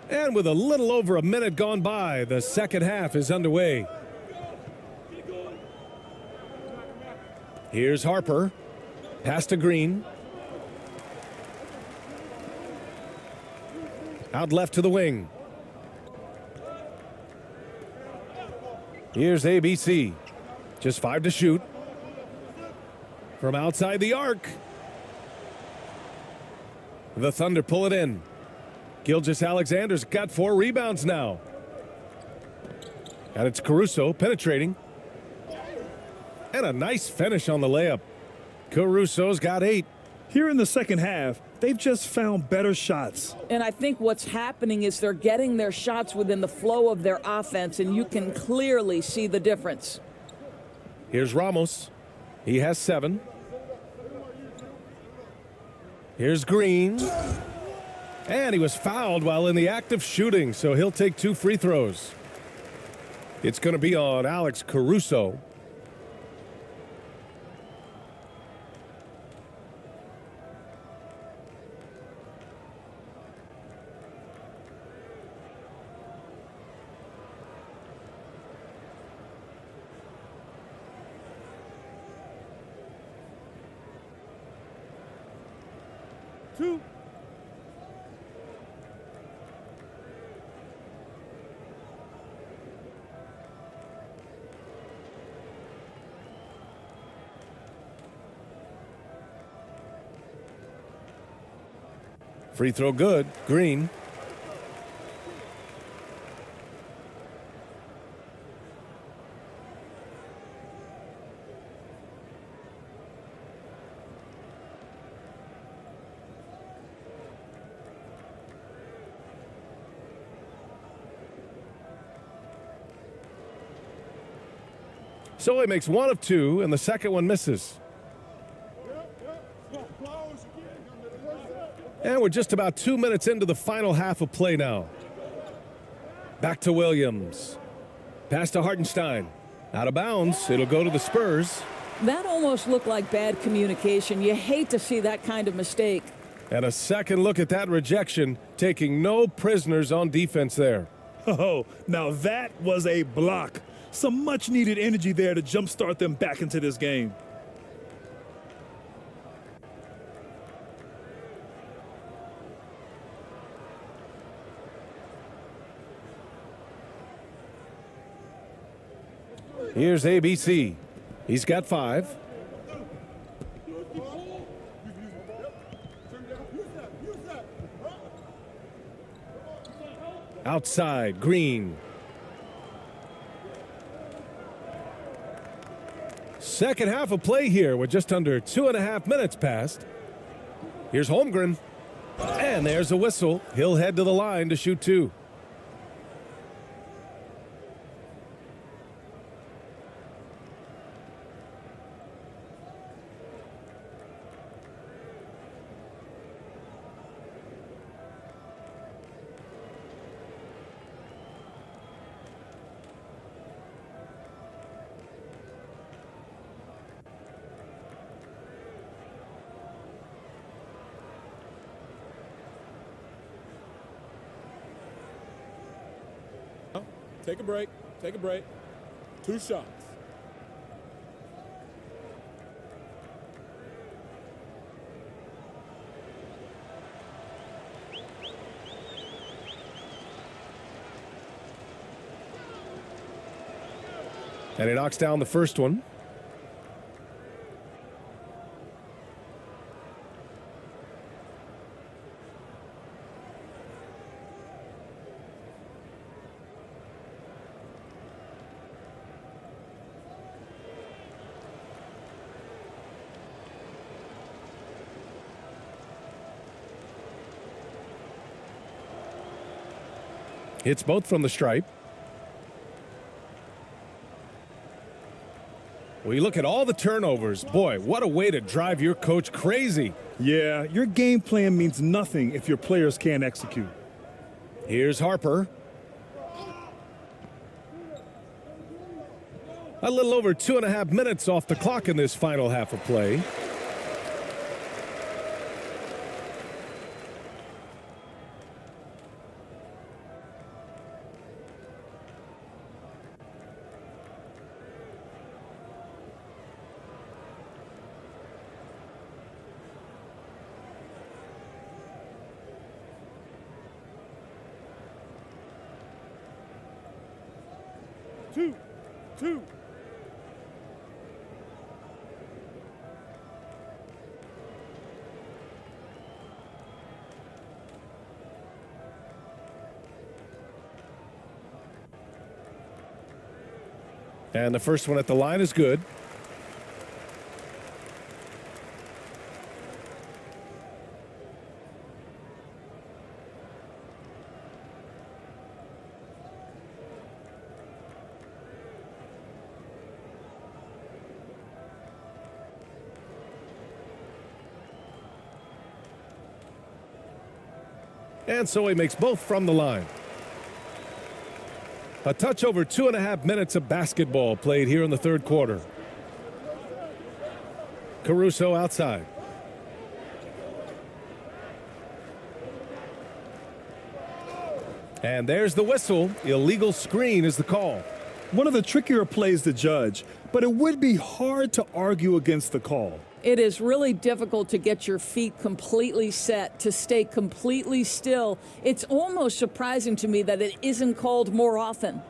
And with a little over a minute gone by, the second half is underway. Here's Harper. Pass to Green. Out left to the wing. Here's ABC. Just 5 to shoot. From outside the arc. The Thunder pull it in. Gilgeous-Alexander's got 4 rebounds now. And it's Caruso penetrating. And a nice finish on the layup. Caruso's got 8. Here in the second half, they've just found better shots. And I think what's happening is they're getting their shots within the flow of their offense, and you can clearly see the difference. Here's Ramos. He has 7. Here's Green. And he was fouled while in the act of shooting, so he'll take 2 free throws. It's going to be on Alex Caruso. Two. Free throw good. Green. So he makes 1 of 2, and the second one misses. And we're just about 2 minutes into the final half of play now. Back to Williams. Pass to Hartenstein. Out of bounds. It'll go to the Spurs. That almost looked like bad communication. You hate to see that kind of mistake. And a second look at that rejection, taking no prisoners on defense there. Oh, now that was a block. Some much-needed energy there to jumpstart them back into this game. Here's ABC. He's got 5. Outside, Green. Second half of play here with just under 2.5 minutes passed. Here's Holmgren. And there's a whistle. He'll head to the line to shoot 2. Take a break. Take a break. 2 shots. And he knocks down the first one. Hits both from the stripe. We look at all the turnovers. Boy, what a way to drive your coach crazy. Yeah, your game plan means nothing if your players can't execute. Here's Harper. A little over 2.5 minutes off the clock in this final half of play. 2. And the first one at the line is good. And so he makes both from the line. A touch over 2.5 minutes of basketball played here in the third quarter. Caruso outside. And there's the whistle. Illegal screen is the call. One of the trickier plays to judge, but it would be hard to argue against the call. It is really difficult to get your feet completely set, to stay completely still. It's almost surprising to me that it isn't called more often.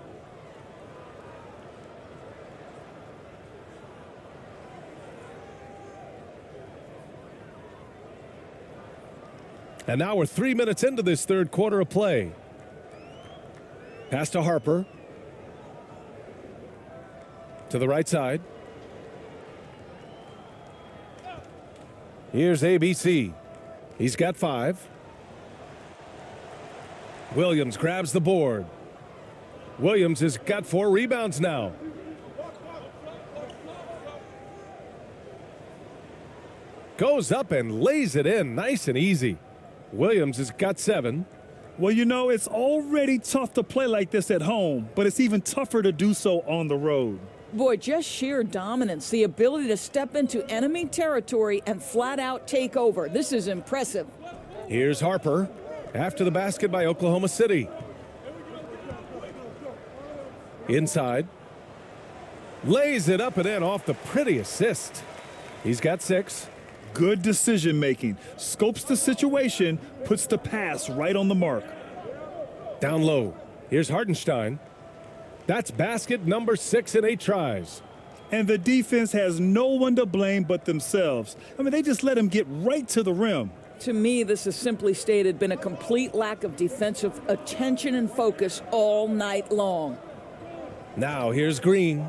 And now we're 3 minutes into this third quarter of play. Pass to Harper. To the right side. Here's ABC. He's got 5. Williams grabs the board. Williams has got 4 rebounds now. Goes up and lays it in nice and easy. Williams has got 7. Well, you know, it's already tough to play like this at home, but it's even tougher to do so on the road. Boy, just sheer dominance, the ability to step into enemy territory and flat out take over. This is impressive. Here's Harper after the basket by Oklahoma City. Inside. Lays it up and in off the pretty assist. He's got 6. Good decision making. Scopes the situation, puts the pass right on the mark. Down low. Here's Hartenstein. That's basket number 6 in 8 tries. And the defense has no one to blame but themselves. I mean, they just let him get right to the rim. To me, this has simply stated been a complete lack of defensive attention and focus all night long. Now here's Green.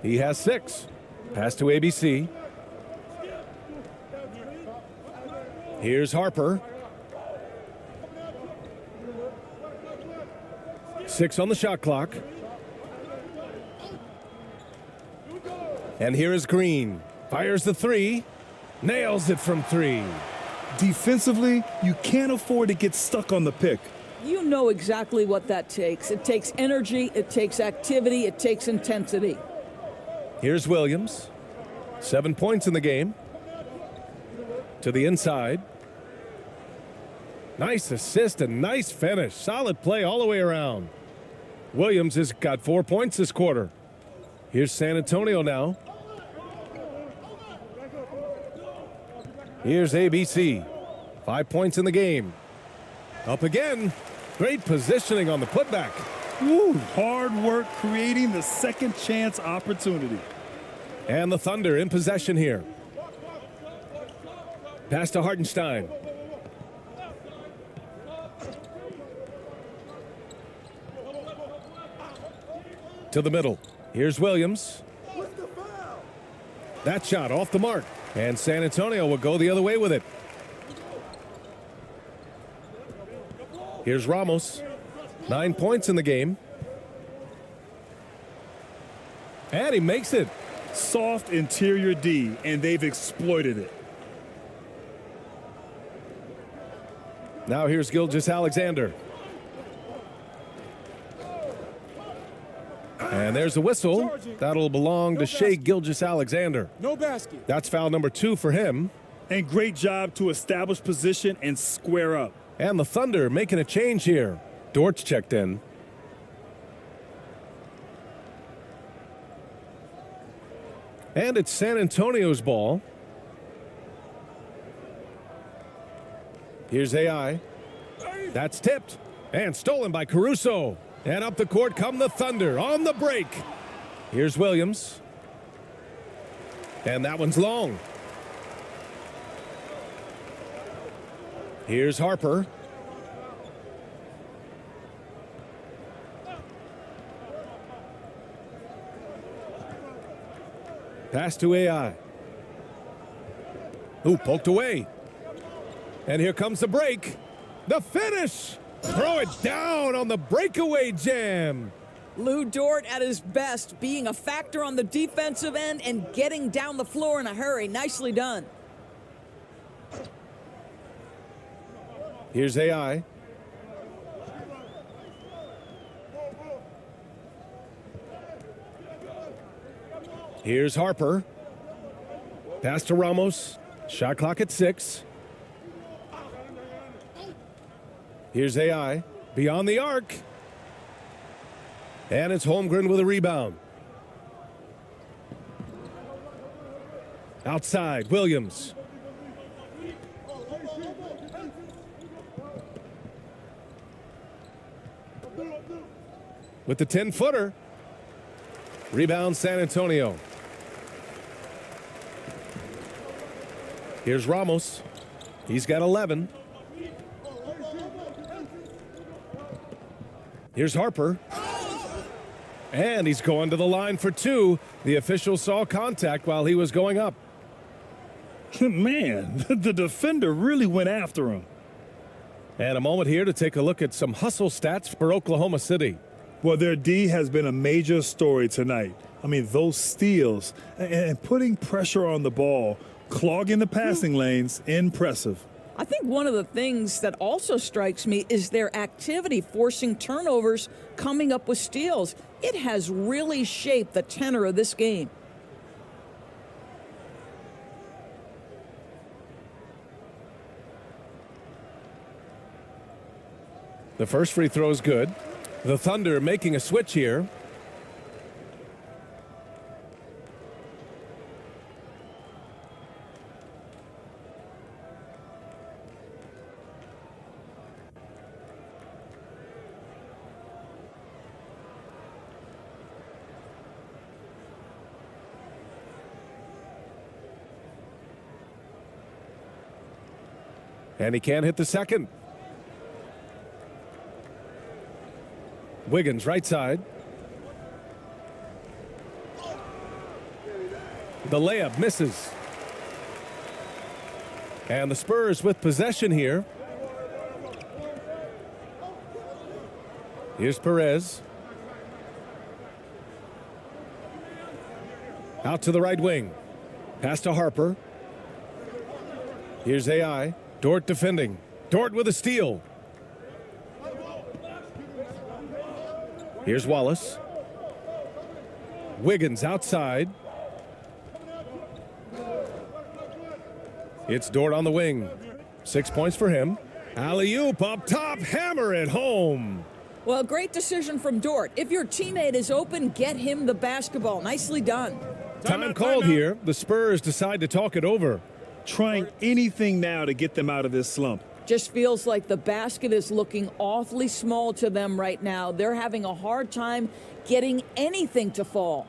He has 6. Pass to ABC. Here's Harper. 6 on the shot clock. And here is Green. Fires the 3. Nails it from 3. Defensively, you can't afford to get stuck on the pick. You know exactly what that takes. It takes energy, it takes activity, it takes intensity. Here's Williams. 7 points in the game. To the inside. Nice assist and nice finish. Solid play all the way around. Williams has got 4 points this quarter. Here's San Antonio now. Here's ABC. 5 points in the game. Up again. Great positioning on the putback. Woo, hard work creating the second chance opportunity. And the Thunder in possession here. Pass to Hartenstein. To the middle. Here's Williams. That shot off the mark. And San Antonio will go the other way with it. Here's Ramos. 9 points in the game. And he makes it. Soft interior D, and they've exploited it. Now here's Gilgeous-Alexander. And there's a whistle. That'll belong to Shai Gilgeous-Alexander. No basket. That's foul number 2 for him. And great job to establish position and square up. And the Thunder making a change here. Dort's checked in. And it's San Antonio's ball. Here's AI. That's tipped and stolen by Caruso. And up the court come the Thunder on the break. Here's Williams. And that one's long. Here's Harper. Pass to AI. Ooh, poked away. And here comes the break. The finish. Throw it down on the breakaway jam. Lou Dort at his best, being a factor on the defensive end and getting down the floor in a hurry. Nicely done. Here's AI. Here's Harper. Pass to Ramos. Shot clock at 6. Here's AI. Beyond the arc. And it's Holmgren with a rebound. Outside, Williams. With the 10-footer. Rebound San Antonio. Here's Ramos. He's got 11. Here's Harper. And he's going to the line for 2. The official saw contact while he was going up. Man, the defender really went after him. And a moment here to take a look at some hustle stats for Oklahoma City. Well, their D has been a major story tonight. I mean, those steals and putting pressure on the ball, clogging the passing lanes, impressive. I think one of the things that also strikes me is their activity, forcing turnovers, coming up with steals. It has really shaped the tenor of this game. The first free throw is good. The Thunder making a switch here. And he can't hit the second. Wiggins, right side. The layup misses. And the Spurs with possession here. Here's Perez. Out to the right wing. Pass to Harper. Here's AI. Dort defending. Dort with a steal. Here's Wallace. Wiggins outside. It's Dort on the wing. 6 points for him. Alley-oop up top. Hammer it home. Well, great decision from Dort. If your teammate is open, get him the basketball. Nicely done. Time called here. The Spurs decide to talk it over. Trying anything now to get them out of this slump. Just feels like the basket is looking awfully small to them right now. They're having a hard time getting anything to fall.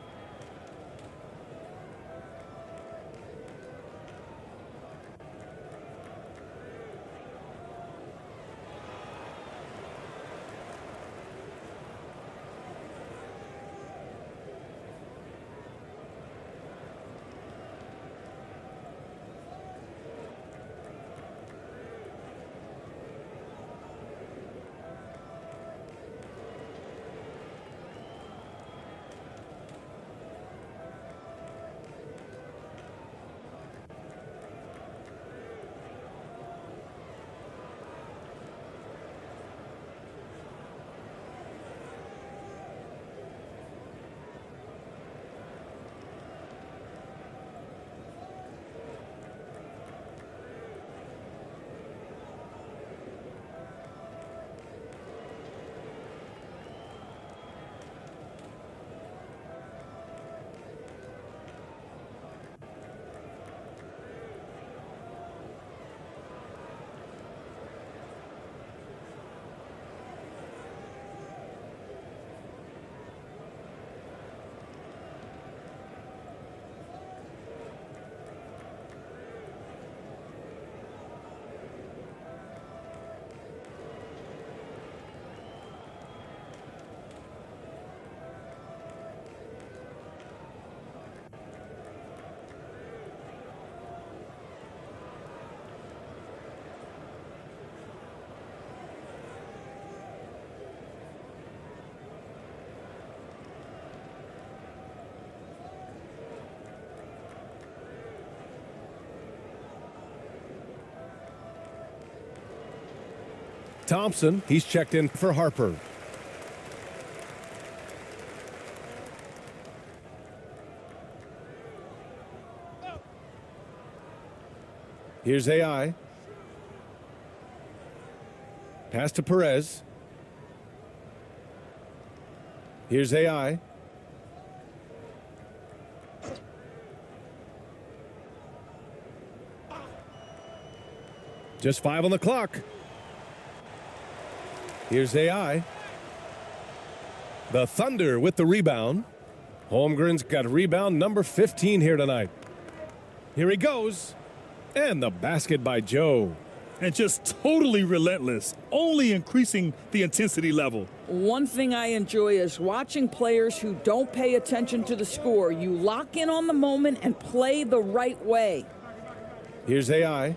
Thompson. He's checked in for Harper. Here's AI. Pass to Perez. Here's AI. Just 5 on the clock. Here's AI. The Thunder with the rebound. Holmgren's got rebound number 15 here tonight. Here he goes. And the basket by Joe. And just totally relentless, only increasing the intensity level. One thing I enjoy is watching players who don't pay attention to the score. You lock in on the moment and play the right way. Here's AI.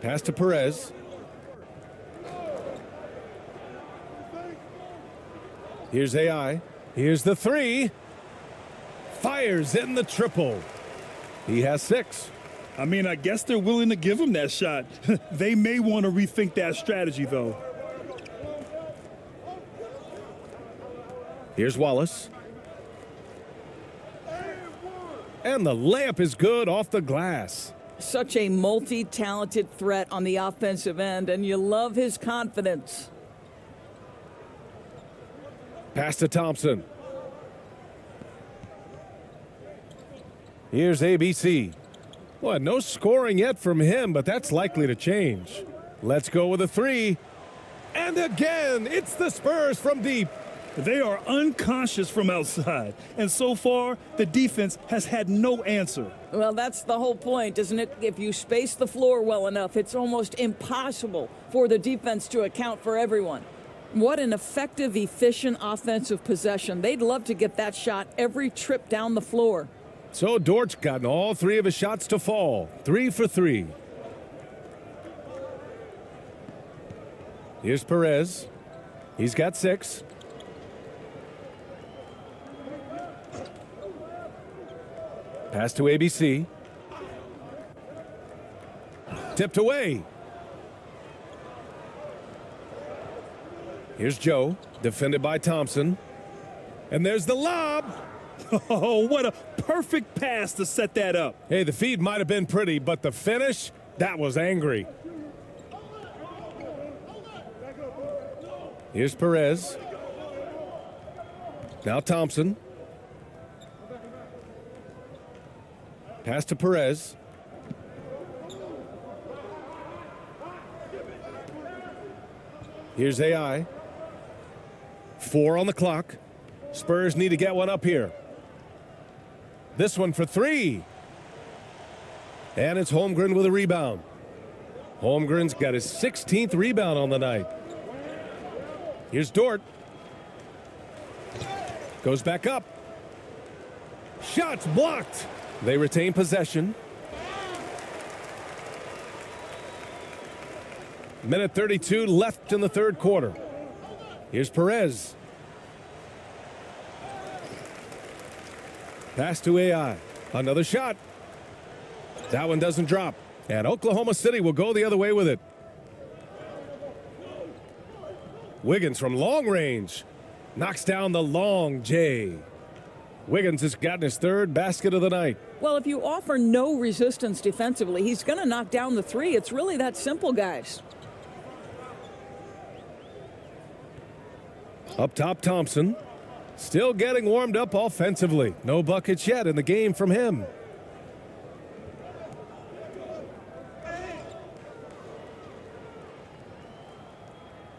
Pass to Perez. Here's AI. Here's the three. Fires in the triple. He has 6. I mean, I guess they're willing to give him that shot. They may want to rethink that strategy, though. Here's Wallace. And the layup is good off the glass. Such a multi-talented threat on the offensive end, and you love his confidence. Pass to Thompson. Here's ABC. Well, no scoring yet from him, but that's likely to change. Let's go with a 3. And again, it's the Spurs from deep. They are unconscious from outside, and so far, the defense has had no answer. Well, that's the whole point, isn't it? If you space the floor well enough, it's almost impossible for the defense to account for everyone. What an effective, efficient offensive possession. They'd love to get that shot every trip down the floor. So Dort's gotten all 3 of his shots to fall. 3 for 3. Here's Perez. He's got 6. Pass to ABC. Tipped away. Here's Joe, defended by Thompson. And there's the lob. Oh, what a perfect pass to set that up. Hey, the feed might have been pretty, but the finish, that was angry. Here's Perez. Now Thompson. Pass to Perez. Here's AI. 4 on the clock. Spurs need to get one up here. This one for 3. And it's Holmgren with a rebound. Holmgren's got his 16th rebound on the night. Here's Dort. Goes back up. Shots blocked. They retain possession. Minute 32 left in the third quarter. Here's Perez. Pass to AI. Another shot. That one doesn't drop. And Oklahoma City will go the other way with it. Wiggins from long range knocks down the long J. Wiggins has gotten his 3rd basket of the night. Well, if you offer no resistance defensively, he's going to knock down the 3. It's really that simple, guys. Up top, Thompson. Still getting warmed up offensively. No buckets yet in the game from him.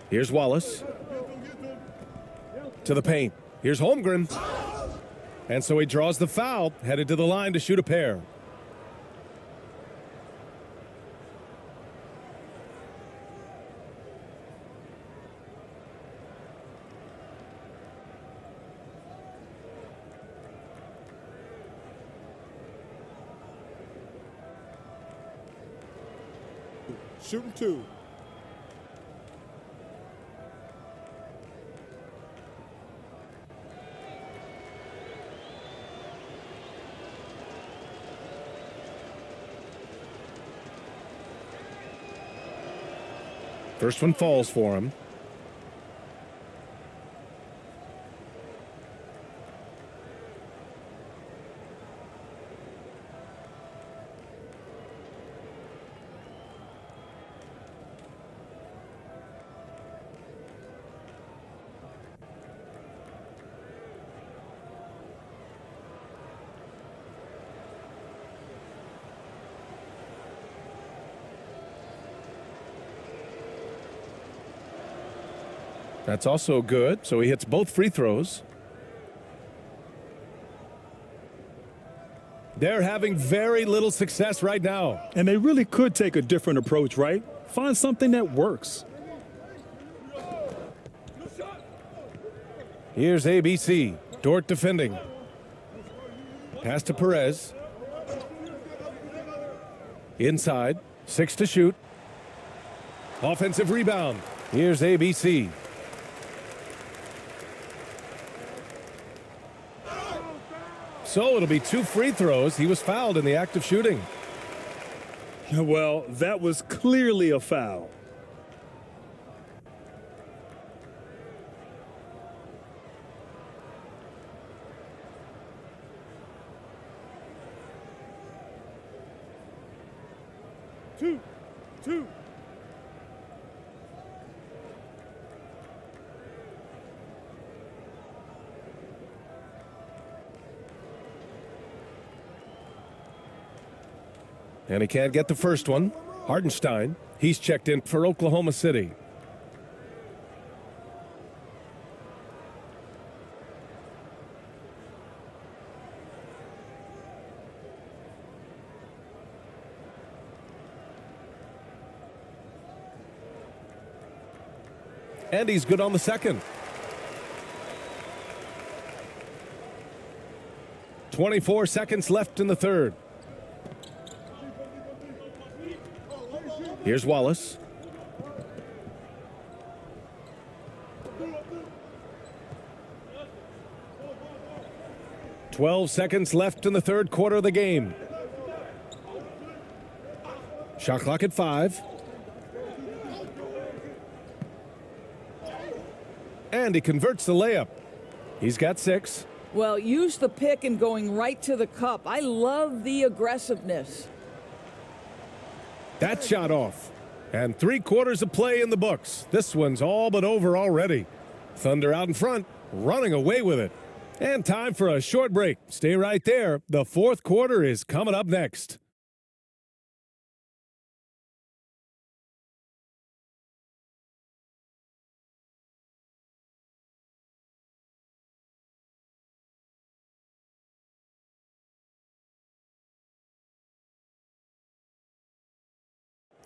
Here's Wallace. To the paint. Here's Holmgren. And so he draws the foul, headed to the line to shoot a pair. Shooting 2. First one falls for him. That's also good, so he hits both free throws. They're having very little success right now. And they really could take a different approach, right? Find something that works. Here's ABC. Dort defending. Pass to Perez. Inside. 6 to shoot. Offensive rebound. Here's ABC. So it'll be 2 free throws. He was fouled in the act of shooting. Well, that was clearly a foul. Two. And he can't get the first one. Hartenstein, he's checked in for Oklahoma City. And he's good on the second. 24 seconds left in the third. Here's Wallace. "12 seconds left in the third quarter of the game. Shot clock at 5. And he converts the layup. He's got 6. Well, use the pick and going right to the cup. I love the aggressiveness. That shot off. And 3 quarters of play in the books. This one's all but over already. Thunder out in front, running away with it. And time for a short break. Stay right there. The fourth quarter is coming up next.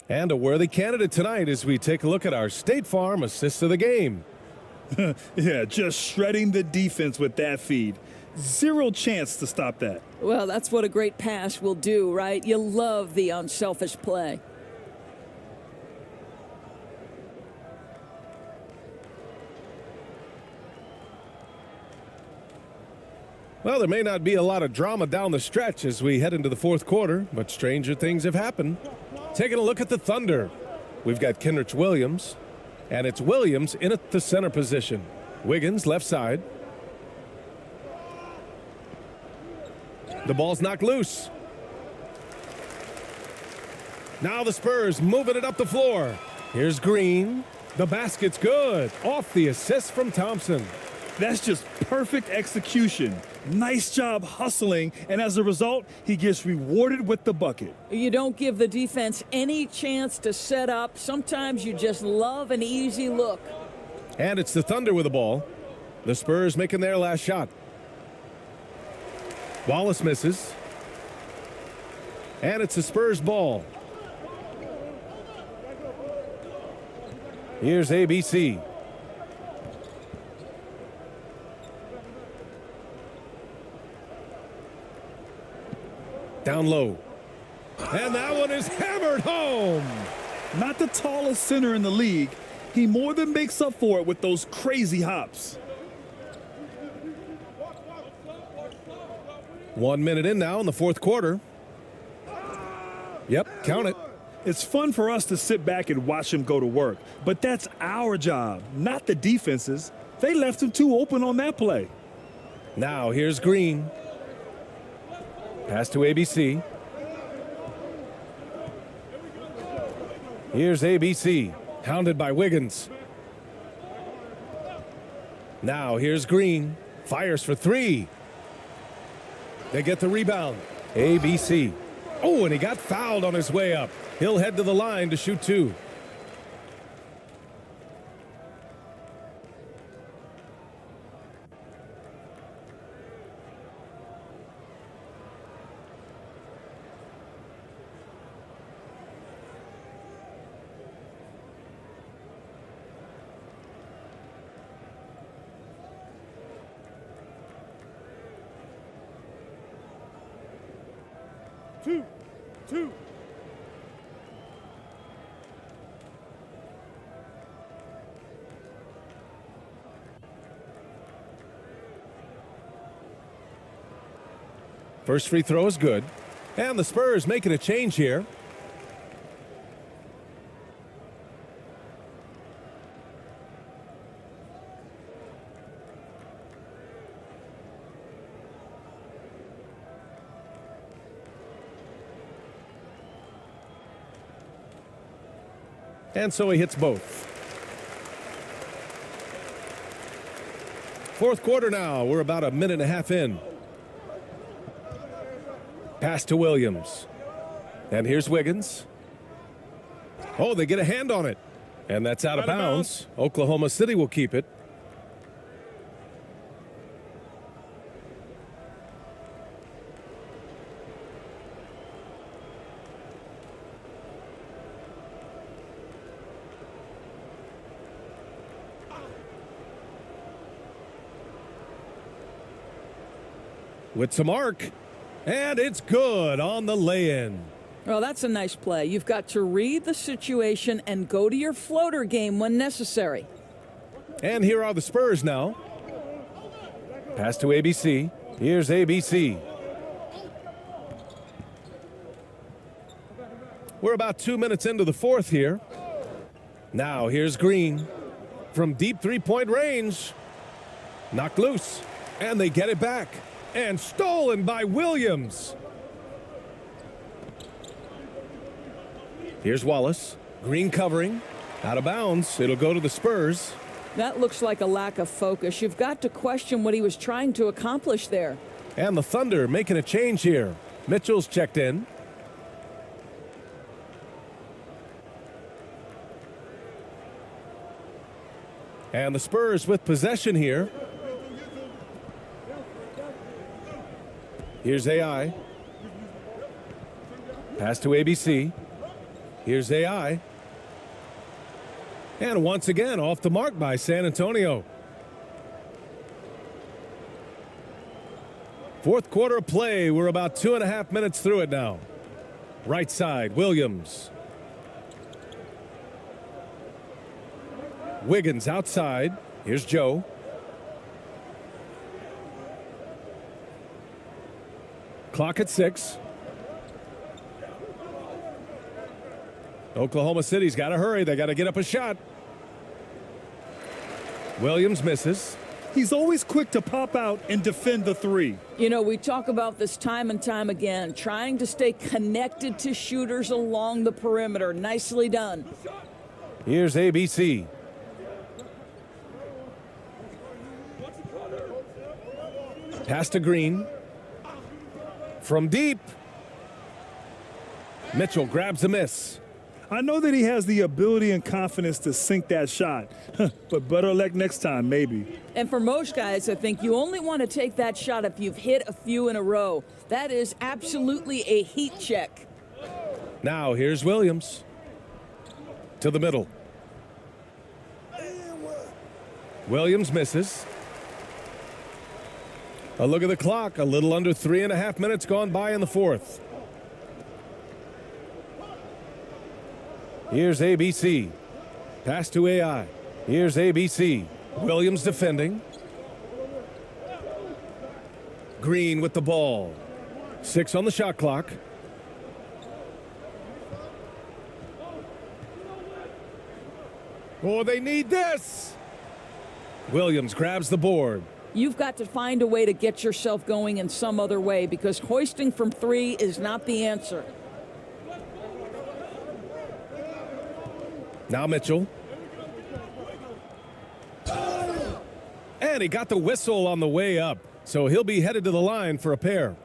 And a worthy candidate tonight as we take a look at our State Farm assist of the game. Yeah, just shredding the defense with that feed. Zero chance to stop that. Well, that's what a great pass will do, right? You love the unselfish play. Well, there may not be a lot of drama down the stretch as we head into the fourth quarter, but stranger things have happened. Taking a look at the Thunder. We've got Kenrich Williams, and it's Williams in at the center position. Wiggins left side. The ball's knocked loose. Now the Spurs moving it up the floor. Here's Green. The basket's good. Off the assist from Thompson. That's just perfect execution. Nice job hustling, and as a result, he gets rewarded with the bucket. You don't give the defense any chance to set up. Sometimes you just love an easy look. And it's the Thunder with the ball. The Spurs making their last shot. Wallace misses. And it's the Spurs ball. Here's ABC. Down low. And that one is hammered home. Not the tallest center in the league. He more than makes up for it with those crazy hops. 1 minute in now in the fourth quarter. Yep, count it. It's fun for us to sit back and watch him go to work, but that's our job, not the defense's. They left him too open on that play. Now here's Green. Pass to ABC. Here's ABC, hounded by Wiggins. Now here's Green. Fires for three. They get the rebound. ABC. Oh, and he got fouled on his way up. He'll head to the line to shoot two. Two. First free throw is good. And the Spurs making a change here. And so he hits both. Fourth quarter now. We're about a minute and a half in. Pass to Williams. And here's Wiggins. Oh, they get a hand on it. And that's out of bounds. Oklahoma City will keep it. With some arc. And it's good on the lay-in. Well, that's a nice play. You've got to read the situation and go to your floater game when necessary. And here are the Spurs now. Pass to ABC. Here's ABC. We're about 2 minutes into the fourth here. Now here's Green. From deep three-point range. Knocked loose. And they get it back. And stolen by Williams. Here's Wallace. Green covering. Out of bounds. It'll go to the Spurs. That looks like a lack of focus. You've got to question what he was trying to accomplish there. And the Thunder making a change here. Mitchell's checked in. And the Spurs with possession here. Here's AI. Pass to ABC. Here's AI. And once again, off the mark by San Antonio. Fourth quarter of play. We're about 2.5 minutes through it now. Right side, Williams. Wiggins outside. Here's Joe. Clock at 6. Oklahoma City's got to hurry. They got to get up a shot. Williams misses. He's always quick to pop out and defend the three. You know, we talk about this time and time again, trying to stay connected to shooters along the perimeter. Nicely done. Here's ABC. Pass to Green. From deep. Mitchell grabs a miss. I know that he has the ability and confidence to sink that shot, but better luck next time, maybe. And for most guys, I think you only want to take that shot if you've hit a few in a row. That is absolutely a heat check. Now here's Williams. To the middle. Williams misses. A look at the clock. A little under 3.5 minutes gone by in the fourth. Here's ABC. Pass to AI. Here's ABC. Williams defending. Green with the ball. 6 on the shot clock. Oh, they need this. Williams grabs the board. You've got to find a way to get yourself going in some other way because hoisting from 3 is not the answer. Now Mitchell. And he got the whistle on the way up, so he'll be headed to the line for a pair.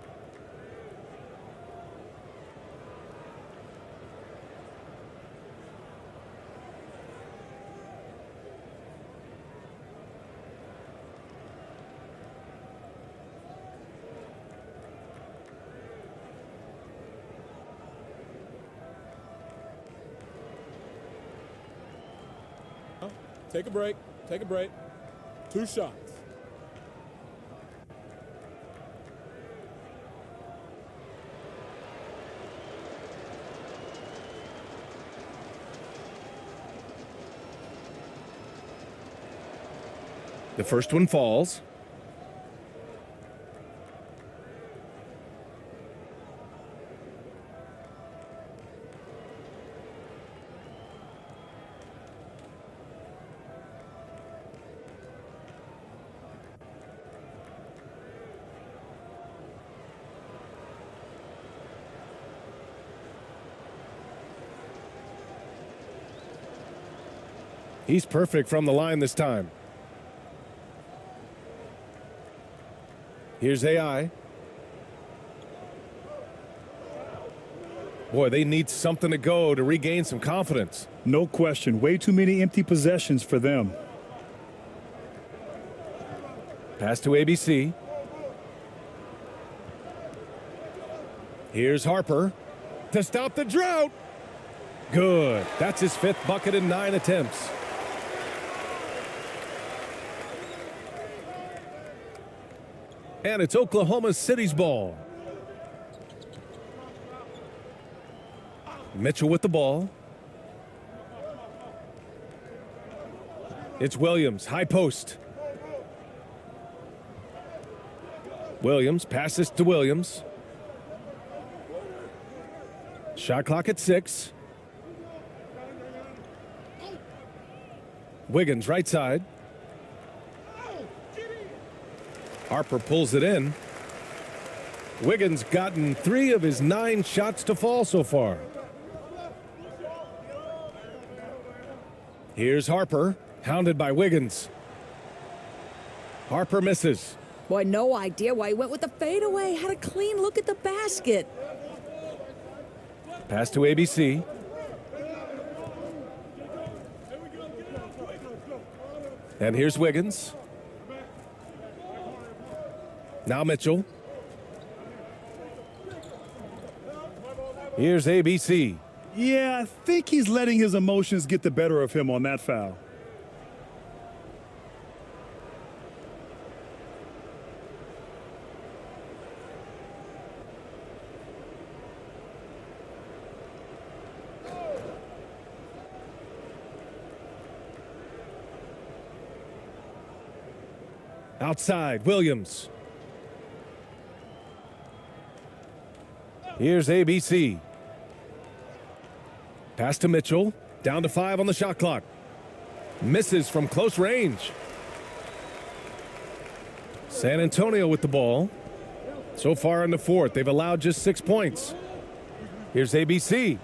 Take a break. Take a break. 2 shots. The first one falls. He's perfect from the line this time. Here's AI. Boy, they need something to go to regain some confidence. No question. Way too many empty possessions for them. Pass to ABC. Here's Harper to stop the drought. Good. That's his 5th bucket in 9 attempts. And it's Oklahoma City's ball. Mitchell with the ball. It's Williams, high post. Williams passes to Williams. Shot clock at 6. Wiggins right side. Harper pulls it in. Wiggins gotten 3 of his 9 shots to fall so far. Here's Harper, hounded by Wiggins. Harper misses. Boy, no idea why he went with the fadeaway. Had a clean look at the basket. Pass to ABC. And here's Wiggins. Now Mitchell. Here's ABC. Yeah, I think he's letting his emotions get the better of him on that foul. Outside, Williams. Here's ABC. Pass to Mitchell. Down to 5 on the shot clock. Misses from close range. San Antonio with the ball. So far in the 4th, they've allowed just 6 points. Here's ABC.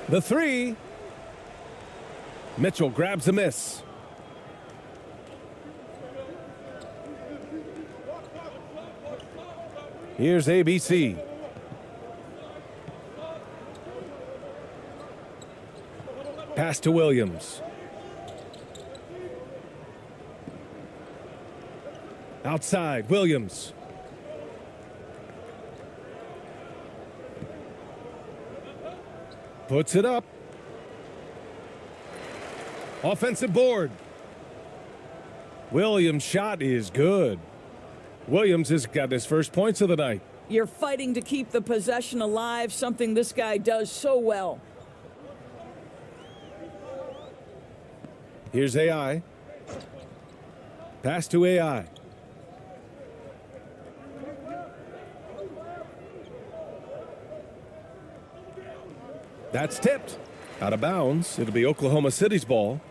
The 3. Mitchell grabs a miss. Here's ABC. Pass to Williams. Outside, Williams. Puts it up. Offensive board. Williams' shot is good. Williams has got his first points of the night. You're fighting to keep the possession alive, something this guy does so well. Here's AI. Pass to AI. That's tipped. Out of bounds. It'll be Oklahoma City's ball.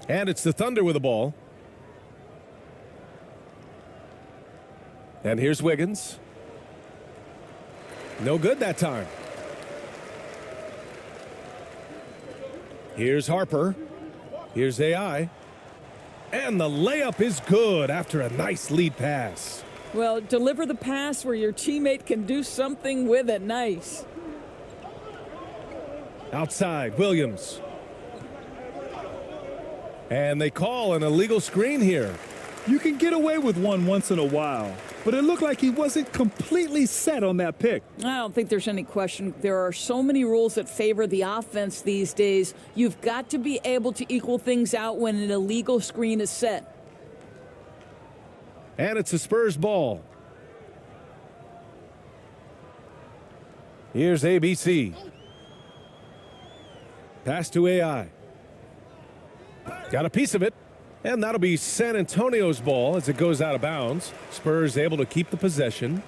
And it's the Thunder with the ball. And here's Wiggins. No good that time. Here's Harper. Here's AI. And the layup is good after a nice lead pass. Well, deliver the pass where your teammate can do something with it. Nice. Outside, Williams. And they call an illegal screen here. You can get away with one once in a while, but it looked like he wasn't completely set on that pick. I don't think there's any question. There are so many rules that favor the offense these days. You've got to be able to equal things out when an illegal screen is set. And it's a Spurs ball. Here's ABC. Pass to AI. Got a piece of it. And that'll be San Antonio's ball as it goes out of bounds. Spurs able to keep the possession.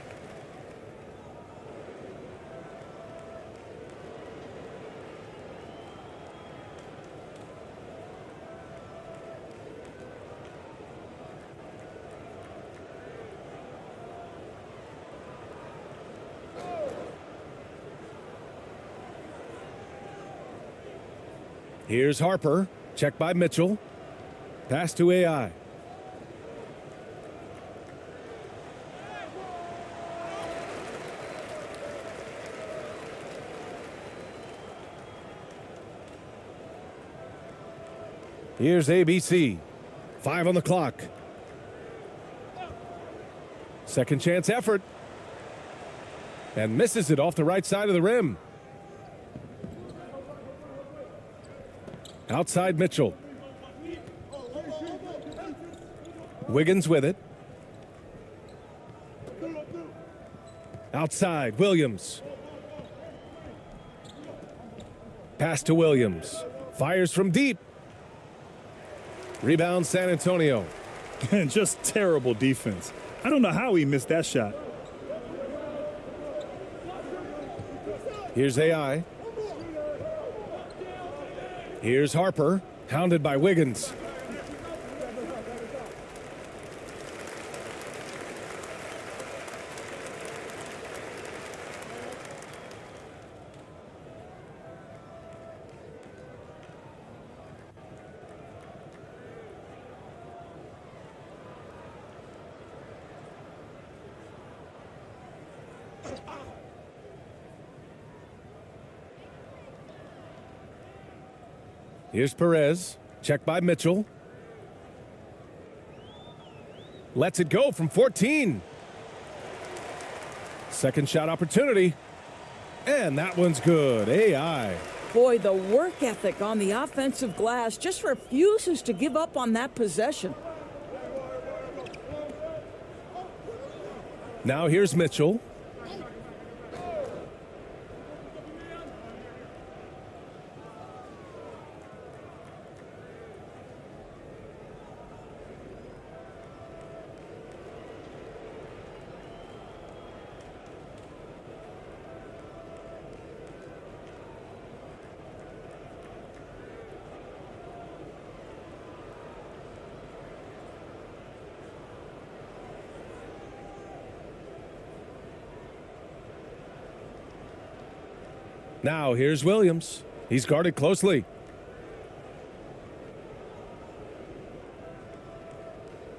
Here's Harper. Checked by Mitchell. Pass to AI. Here's ABC. 5 on the clock. Second chance effort. And misses it off the right side of the rim. Outside Mitchell. Wiggins with it. Outside, Williams. Pass to Williams. Fires from deep. Rebound San Antonio. And just terrible defense. I don't know how he missed that shot. Here's AI. Here's Harper, hounded by Wiggins. Here's Perez, checked by Mitchell. Lets it go from 14. Second shot opportunity. And that one's good. AI. Boy, the work ethic on the offensive glass just refuses to give up on that possession. Now here's Mitchell. Now here's Williams. He's guarded closely.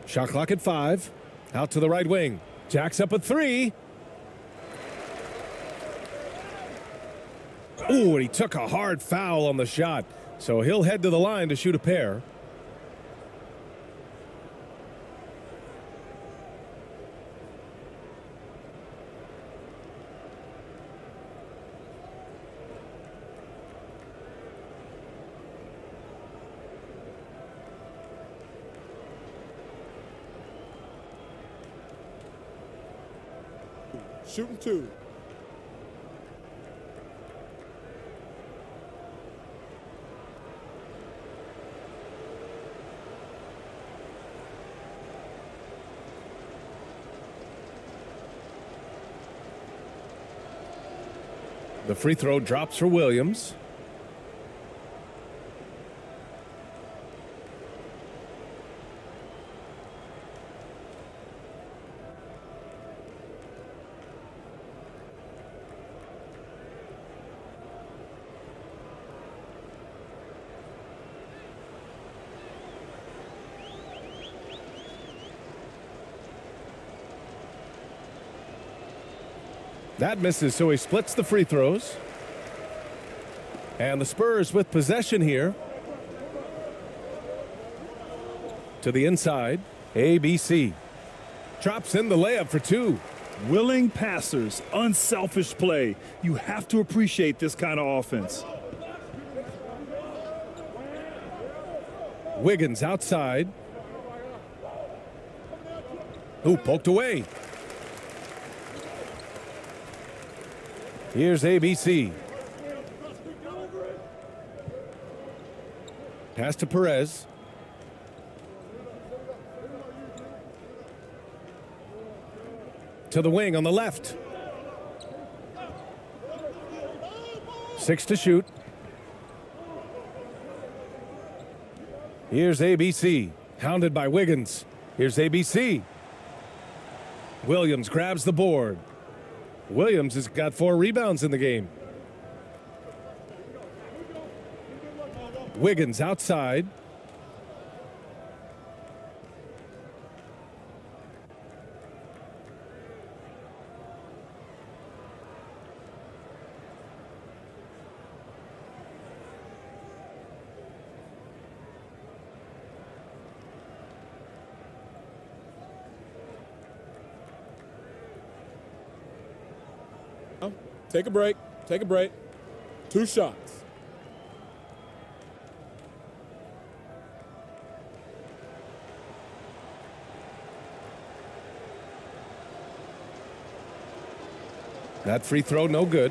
Shot clock at 5. Out to the right wing. Jacks up a 3. Ooh, and he took a hard foul on the shot. So he'll head to the line to shoot a pair. Shooting 2. The free throw drops for Williams. That misses, so he splits the free throws. And the Spurs with possession here. To the inside, ABC. Drops in the layup for two. Willing passers, unselfish play. You have to appreciate this kind of offense. Wiggins outside. Ooh, poked away. Here's ABC. Pass to Perez. To the wing on the left. 6 to shoot. Here's ABC. Hounded by Wiggins. Here's ABC. Williams grabs the board. Williams has got 4 rebounds in the game. Wiggins outside. Take a break. Take a break. 2 shots. That free throw, no good.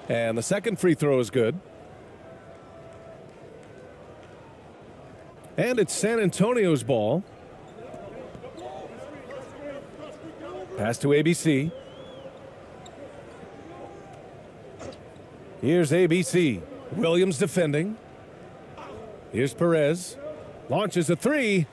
And the second free throw is good. And it's San Antonio's ball. Pass to ABC. Here's ABC. Williams defending. Here's Perez. Launches a 3.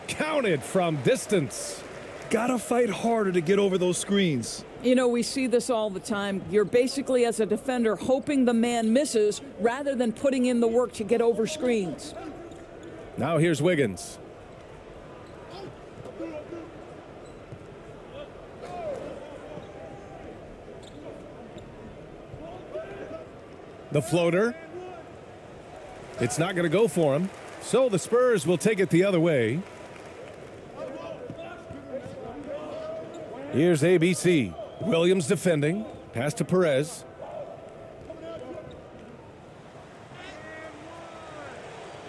Counted from distance. Gotta fight harder to get over those screens. You know, we see this all the time. You're basically, as a defender, hoping the man misses rather than putting in the work to get over screens. Now here's Wiggins. The floater. It's not going to go for him. So the Spurs will take it the other way. Here's ABC. Williams defending. Pass to Perez.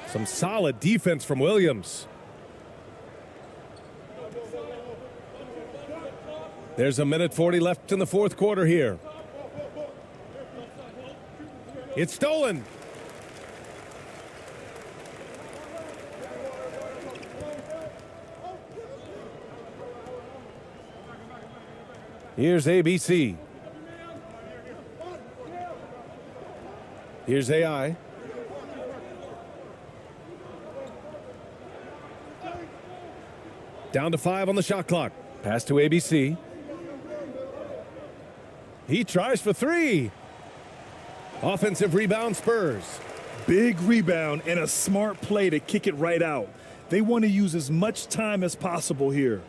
Some solid defense from Williams. There's a minute 40 left in the fourth quarter here. It's stolen. Here's ABC. Here's AI. Down to 5 on the shot clock. Pass to ABC. He tries for 3. Offensive rebound, Spurs. Big rebound and a smart play to kick it right out. They want to use as much time as possible here.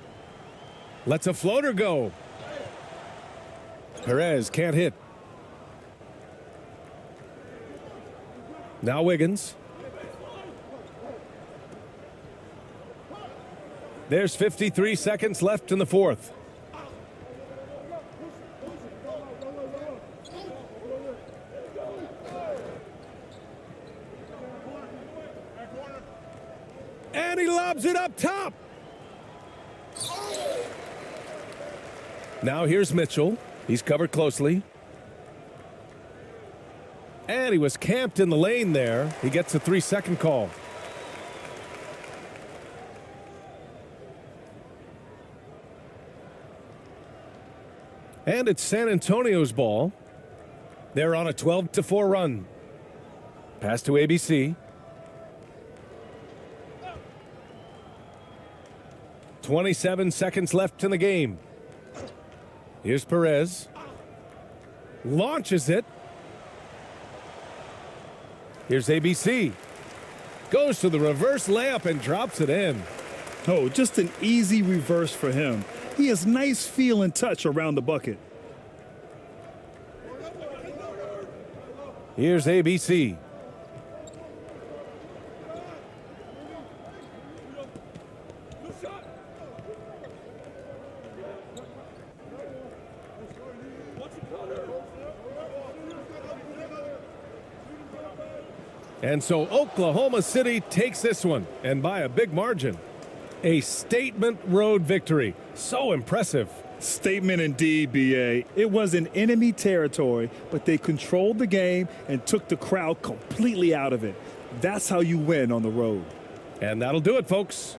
Lets a floater go. Perez can't hit. Now Wiggins. There's 53 seconds left in the fourth. And he lobs it up top. Now here's Mitchell. He's covered closely. And he was camped in the lane there. He gets a 3-second call. And it's San Antonio's ball. They're on a 12-4 run. Pass to ABC. 27 seconds left in the game. Here's Perez. Launches it. Here's ABC. Goes to the reverse layup and drops it in. Oh, just an easy reverse for him. He has nice feel and touch around the bucket. Here's ABC. And so Oklahoma City takes this one, and by a big margin. A statement road victory. So impressive. Statement indeed, BA. It was in enemy territory, but they controlled the game and took the crowd completely out of it. That's how you win on the road. And that'll do it, folks.